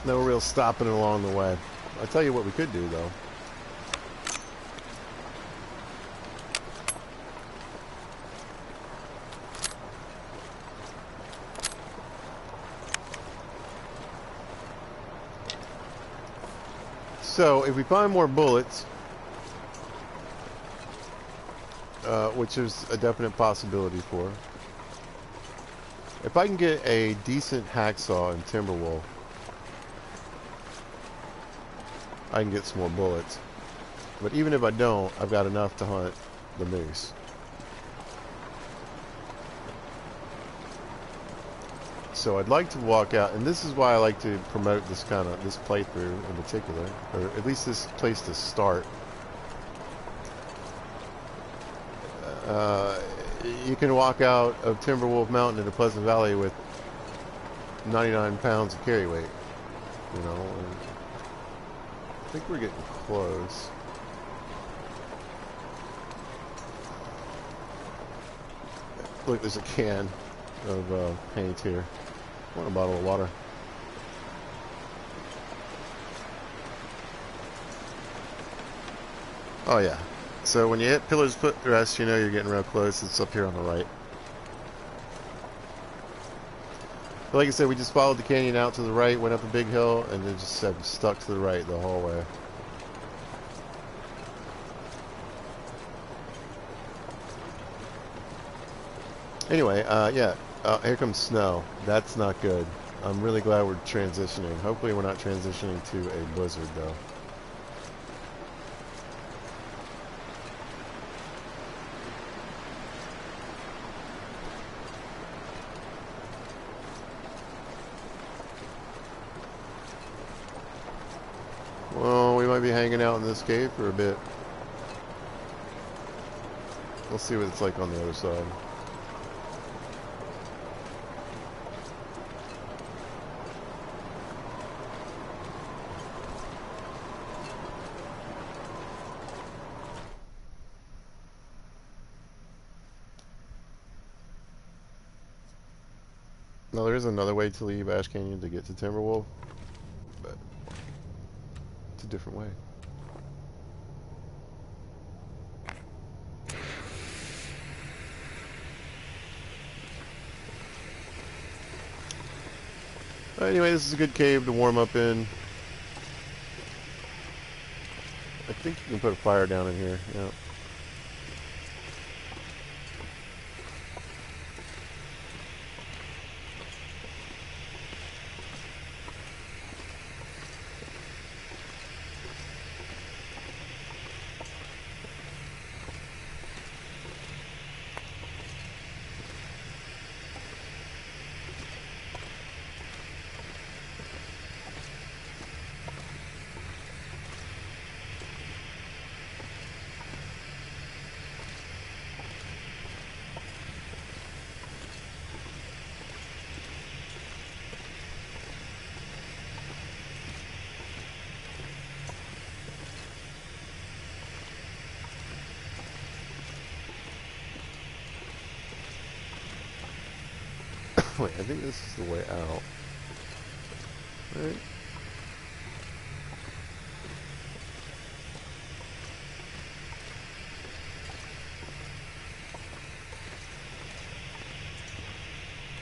No real stopping along the way. I'll tell you what we could do, though. So, if we find more bullets, which is a definite possibility for, if I can get a decent hacksaw in Timberwolf, I can get some more bullets. But even if I don't, I've got enough to hunt the moose. So I'd like to walk out, and this is why I like to promote this playthrough in particular, or at least this place to start. You can walk out of Timberwolf Mountain into Pleasant Valley with 99 pounds of carry weight, you know. And I think we're getting close. Look, there's a can of paint here. I want a bottle of water. Oh yeah. So when you hit Pillar's Footrest, you know you're getting real close. It's up here on the right. But like I said, we just followed the canyon out to the right, went up a big hill, and then just stuck to the right the whole way. Anyway, yeah, here comes snow. That's not good. I'm really glad we're transitioning. Hopefully we're not transitioning to a blizzard, though. Well, we might be hanging out in this cave for a bit. We'll see what it's like on the other side. Now, there is another way to leave Ash Canyon to get to Timberwolf, but it's a different way. Anyway, this is a good cave to warm up in. I think you can put a fire down in here. Yeah. Wait, I think this is the way out. Right?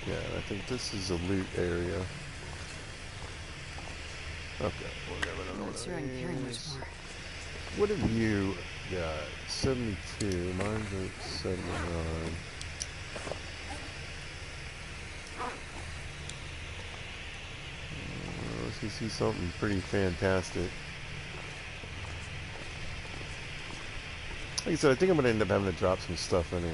Yeah, I think this is a loot area. Okay, we'll grab I'm another one not of sure I can carry much these. more. What have you got? 72. Mine's at 79. Let's see something pretty fantastic. Like I said, I think I'm going to end up having to drop some stuff anyway.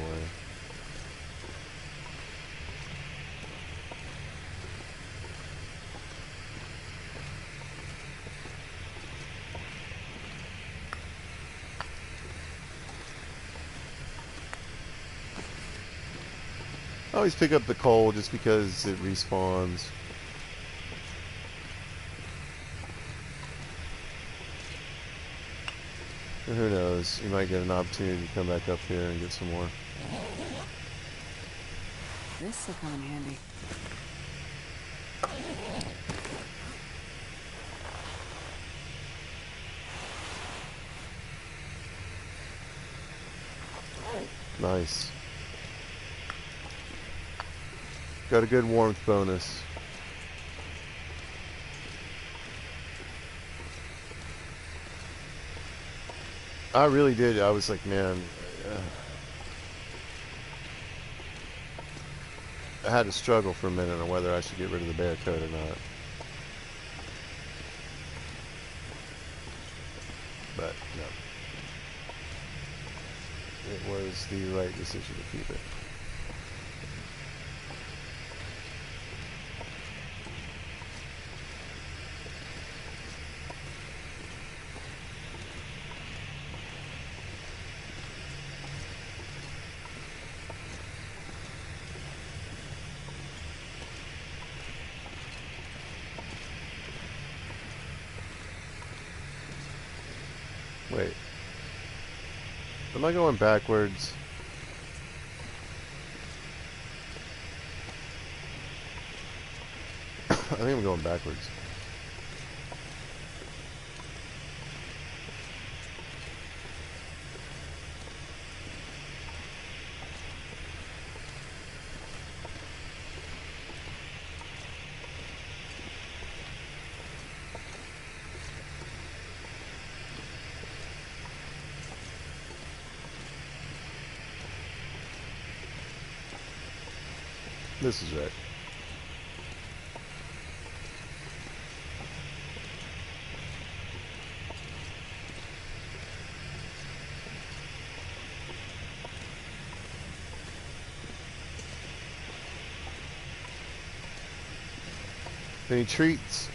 I always pick up the coal just because it respawns. And who knows, you might get an opportunity to come back up here and get some more. This will come in handy. Nice. Got a good warmth bonus. I really did. I was like, man, I had to struggle for a minute on whether I should get rid of the bear coat or not. But no. It was the right decision to keep it. Wait. Am I going backwards? I think I'm going backwards. This is right. Any treats?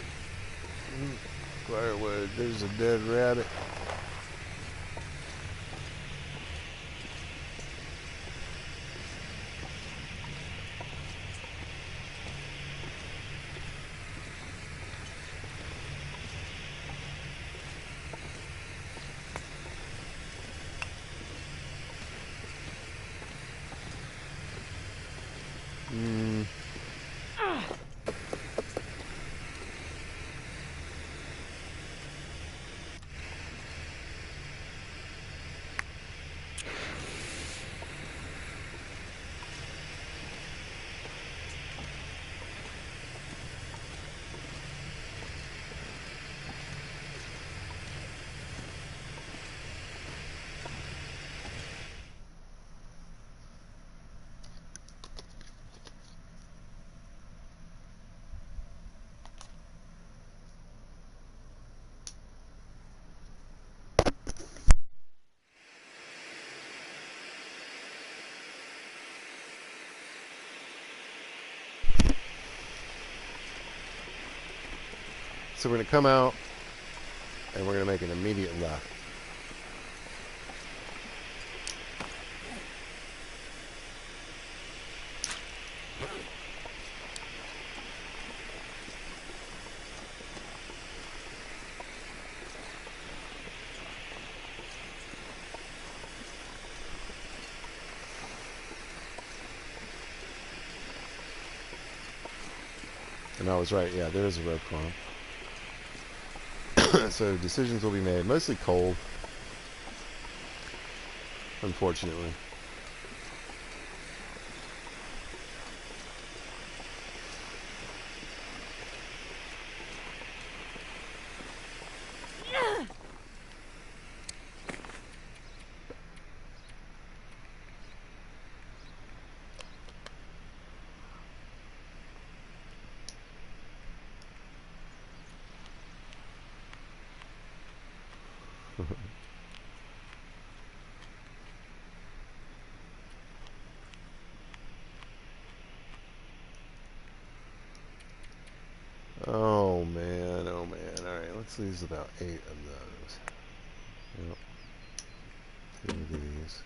Firewood. There's a dead rabbit. Mm. So we're going to come out and we're going to make an immediate left. And I was right, yeah, there is a rope climb. So decisions will be made. Mostly cold, unfortunately. Oh man, oh man. Alright, let's use about 8 of those. Yep. 2 of these.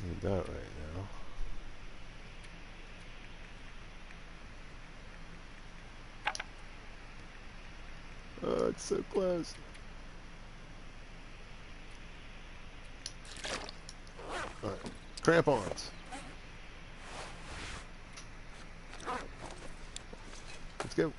Need that right now. Oh, it's so close. Alright, crampons. Let's go.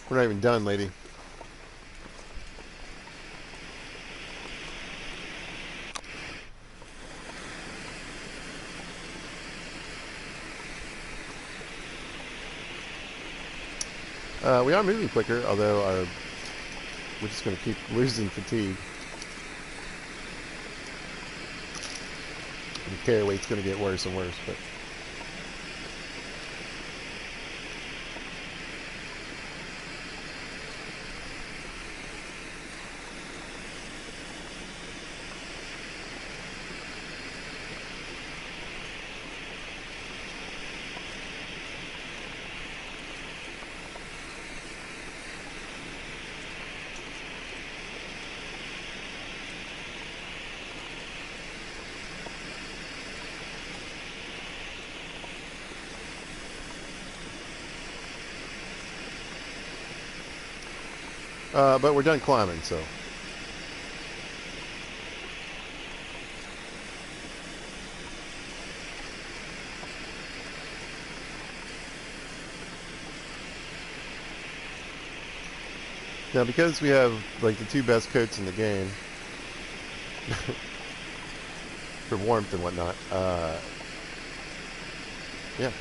We're not even done, lady. We are moving quicker, although we're just going to keep losing fatigue. The carry weight's going to get worse and worse, but we're done climbing, so. Now, because we have like the two best coats in the game for warmth and whatnot, yeah,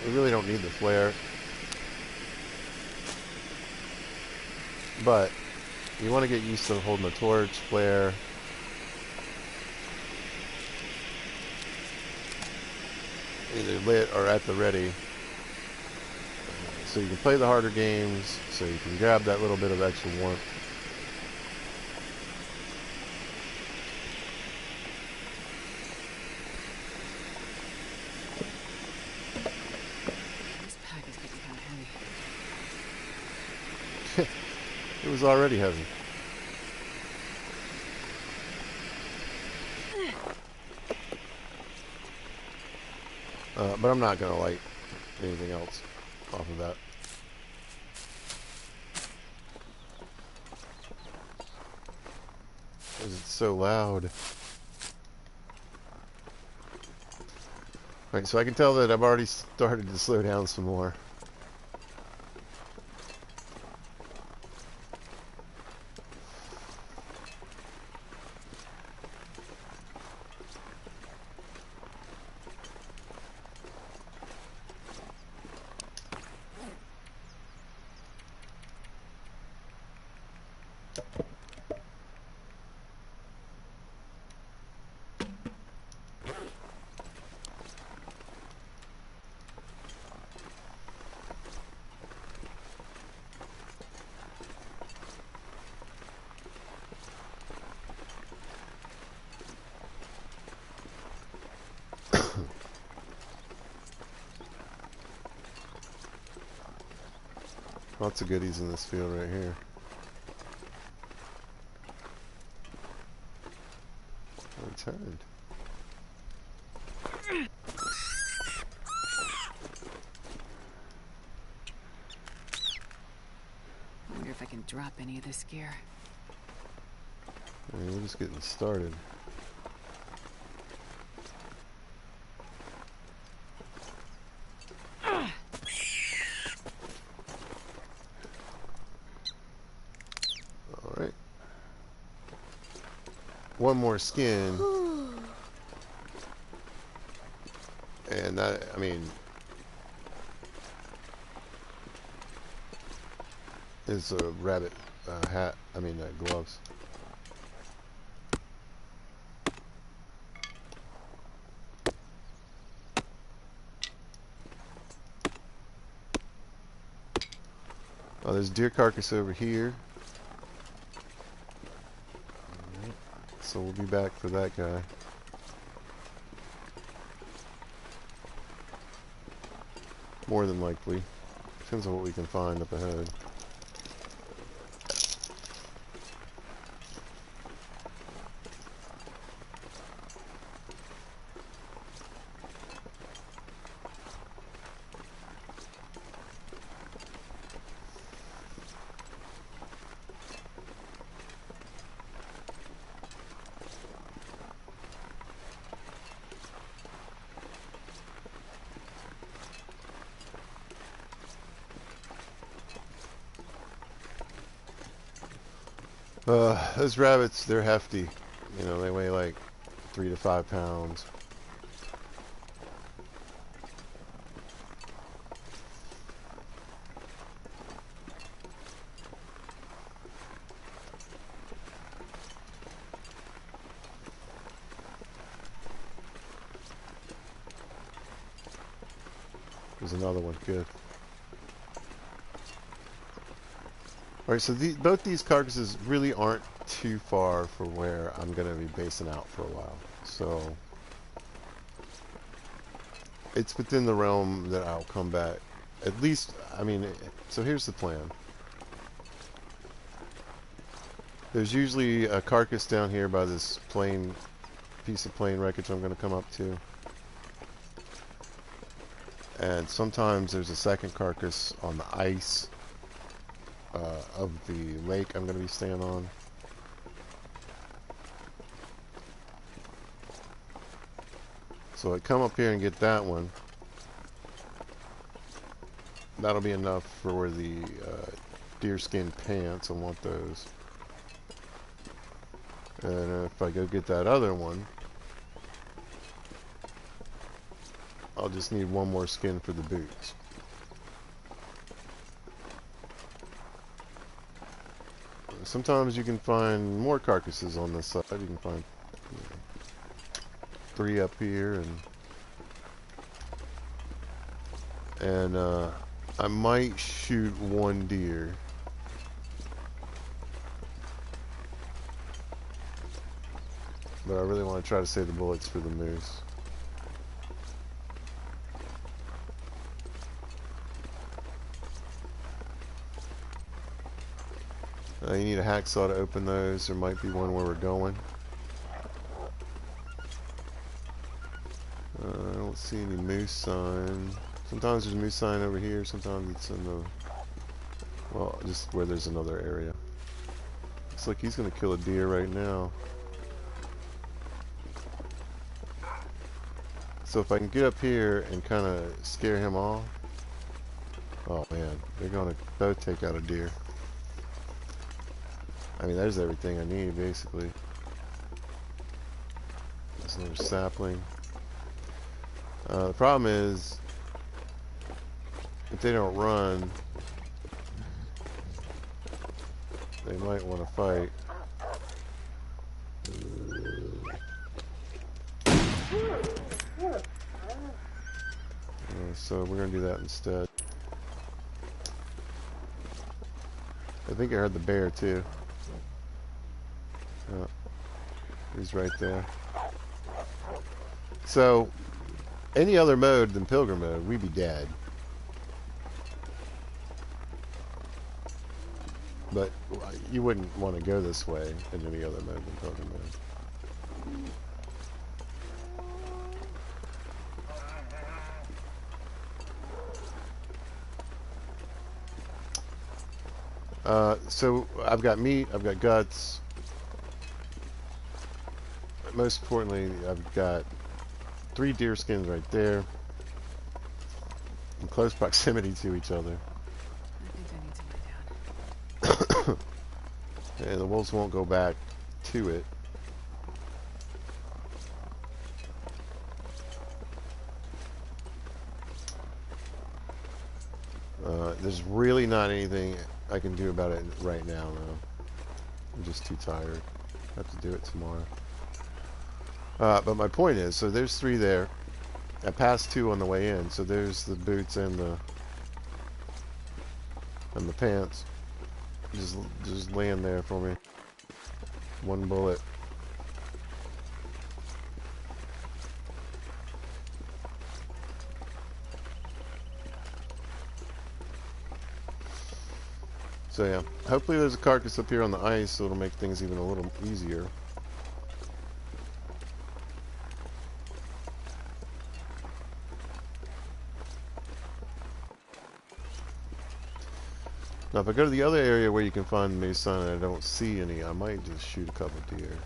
we really don't need the flare. But you want to get used to holding a torch, flare, either lit or at the ready. So you can play the harder games, so you can grab that little bit of extra warmth. This pack is getting kind of heavy. It was already heavy. But I'm not going to light anything else off of that. Because it's so loud. Right, so I can tell that I've already started to slow down some more. Lots of goodies in this field right here. I turned. I wonder if I can drop any of this gear. I mean, we're just getting started. Alright. One more skin. And that, I mean, is a rabbit hat. I mean, gloves. Oh, there's deer carcass over here. Alright. So we'll be back for that guy. More than likely. Depends on what we can find up ahead. Those rabbits, they're hefty. You know, they weigh like 3 to 5 pounds. There's another one. Good. Alright, so both these carcasses really aren't too far from where I'm going to be basing out for a while. So, it's within the realm that I'll come back. At least, I mean, so here's the plan. There's usually a carcass down here by this piece of plane wreckage I'm going to come up to. And sometimes there's a second carcass on the ice of the lake I'm going to be staying on. So I come up here and get that one. that'll be enough for the deerskin pants. I want those. And if I go get that other one, I'll just need one more skin for the boots. Sometimes you can find more carcasses on this side. You can find 3 up here, and I might shoot 1 deer. But I really want to try to save the bullets for the moose. You need a hacksaw to open those. There might be one where we're going. I don't see any moose sign. Sometimes there's a moose sign over here. Sometimes it's in the... well, just where there's another area. Looks like he's going to kill a deer right now. So if I can get up here and kind of scare him off... oh man, they're going to both take out a deer. I mean, there's everything I need, basically. There's another sapling. The problem is, if they don't run, they might want to fight. So we're going to do that instead. I think I heard the bear, too. He's right there. So, any other mode than Pilgrim mode, we'd be dead. But you wouldn't want to go this way in any other mode than Pilgrim mode. So, I've got meat, I've got guts. Most importantly, I've got 3 deer skins right there in close proximity to each other. I think I need to lay down. And the wolves won't go back to it. There's really not anything I can do about it right now, though. I'm just too tired. I have to do it tomorrow. But my point is, so there's 3 there. I passed 2 on the way in, so there's the boots and the pants. Just laying there for me. 1 bullet. So yeah, hopefully there's a carcass up here on the ice, so it'll make things even a little easier. Now if I go to the other area where you can find moose sign and I don't see any, I might just shoot a couple deer.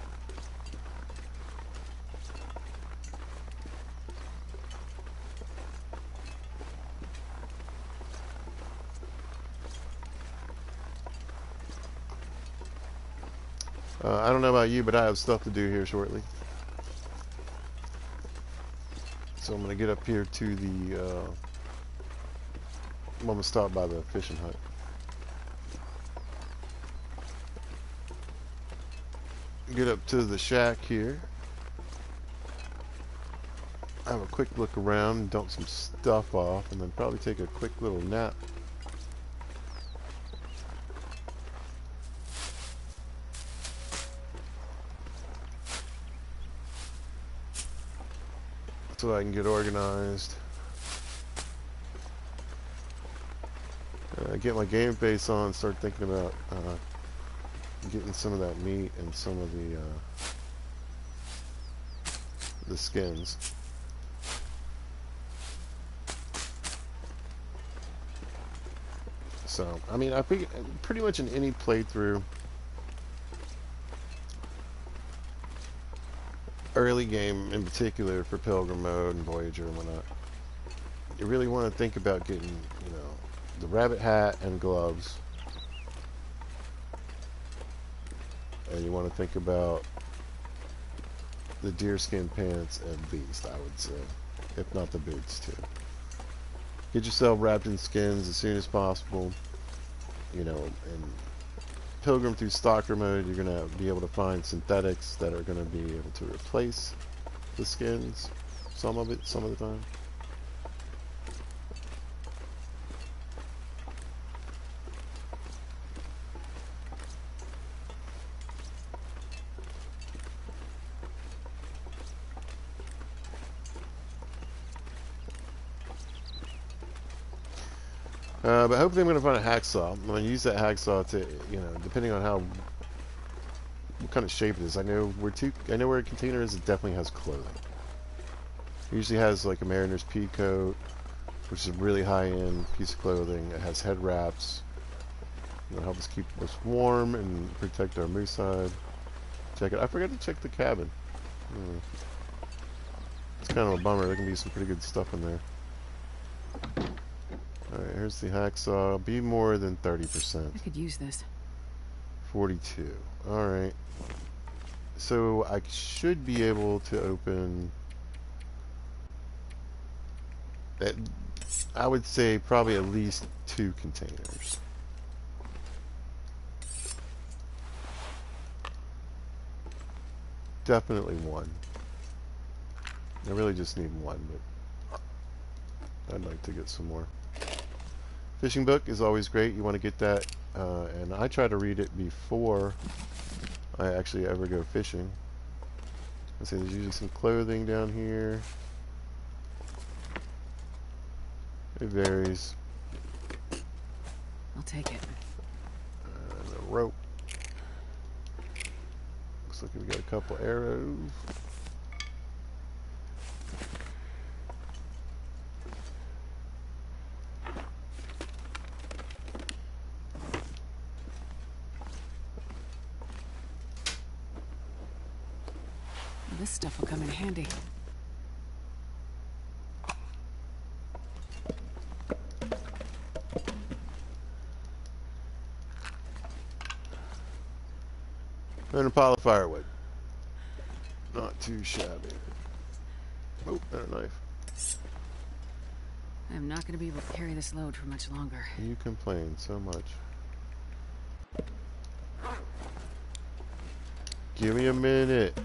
I don't know about you, but I have stuff to do here shortly. So I'm going to get up here to the... I'm going to stop by the fishing hut. Get up to the shack here. Have a quick look around, dump some stuff off, and then probably take a quick little nap. So I can get organized. Get my game face on, start thinking about getting some of that meat and some of the skins. So, I mean, I think pretty much in any playthrough, early game in particular for Pilgrim mode and Voyager and whatnot, you really want to think about getting, you know, the rabbit hat and gloves. And you want to think about the deerskin pants at least, I would say. If not the boots, too. Get yourself wrapped in skins as soon as possible. You know, in Pilgrim through Stalker mode, you're going to be able to find synthetics that are going to be able to replace the skins. Some of the time. But hopefully I'm going to find a hacksaw. I'm going to use that hacksaw to, you know, depending on what kind of shape it is. I know where a container is. It definitely has clothing. It usually has like a mariner's pea coat, which is a really high-end piece of clothing. It has head wraps. It'll help us keep us warm and protect our moose hide. Check it. I forgot to check the cabin. It's kind of a bummer. There can be some pretty good stuff in there. Alright, here's the hacksaw. Be more than 30%. I could use this. 42. Alright. So I should be able to open that. I would say probably at least 2 containers. Definitely 1. I really just need 1, but I'd like to get some more. Fishing book is always great. You want to get that, and I try to read it before I actually ever go fishing. Let's see, there's usually some clothing down here. It varies. I'll take it. And a rope. Looks like we got a couple arrows. This stuff will come in handy. And a pile of firewood. Not too shabby. Oh, and a knife. I'm not going to be able to carry this load for much longer. You complain so much. Give me a minute.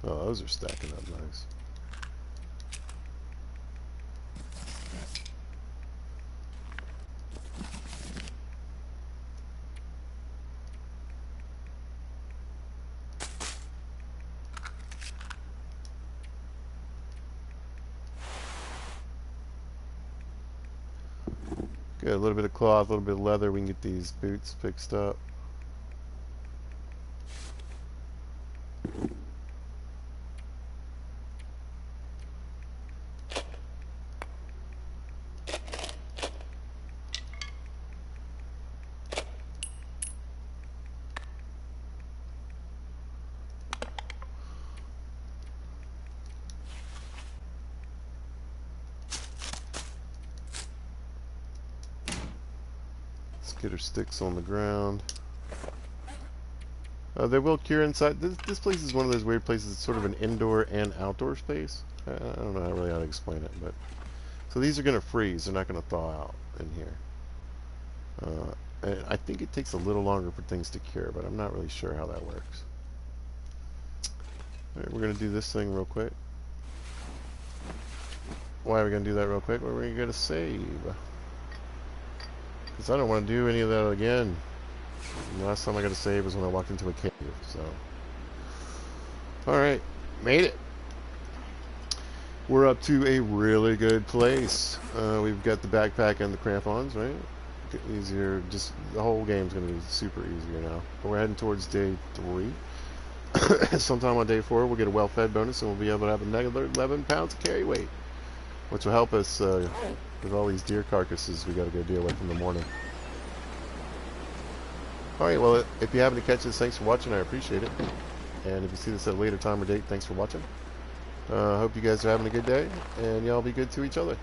Oh, those are stacking up nice. Good, a little bit of cloth, a little bit of leather. We can get these boots fixed up. Get her sticks on the ground. They will cure inside. This place is one of those weird places. It's sort of an indoor and outdoor space. I don't know really how to explain it, but so these are going to freeze. They're not going to thaw out in here. And I think it takes a little longer for things to cure, but I'm not really sure how that works. All right, we're going to do this thing real quick. Why are we going to do that real quick? Well, we're going to save. Because I don't want to do any of that again. The last time I got to save was when I walked into a cave, so. Alright, made it. We're up to a really good place. We've got the backpack and the crampons, right? easier. Just the whole game's going to be super easier now. But we're heading towards day 3. Sometime on day 4, we'll get a well-fed bonus, and we'll be able to have another 11 pounds of carry weight, which will help us with all these deer carcasses we got to go deal with in the morning. Alright, well, if you happen to catch this, thanks for watching. I appreciate it. And if you see this at a later time or date, thanks for watching. I hope you guys are having a good day, and y'all be good to each other.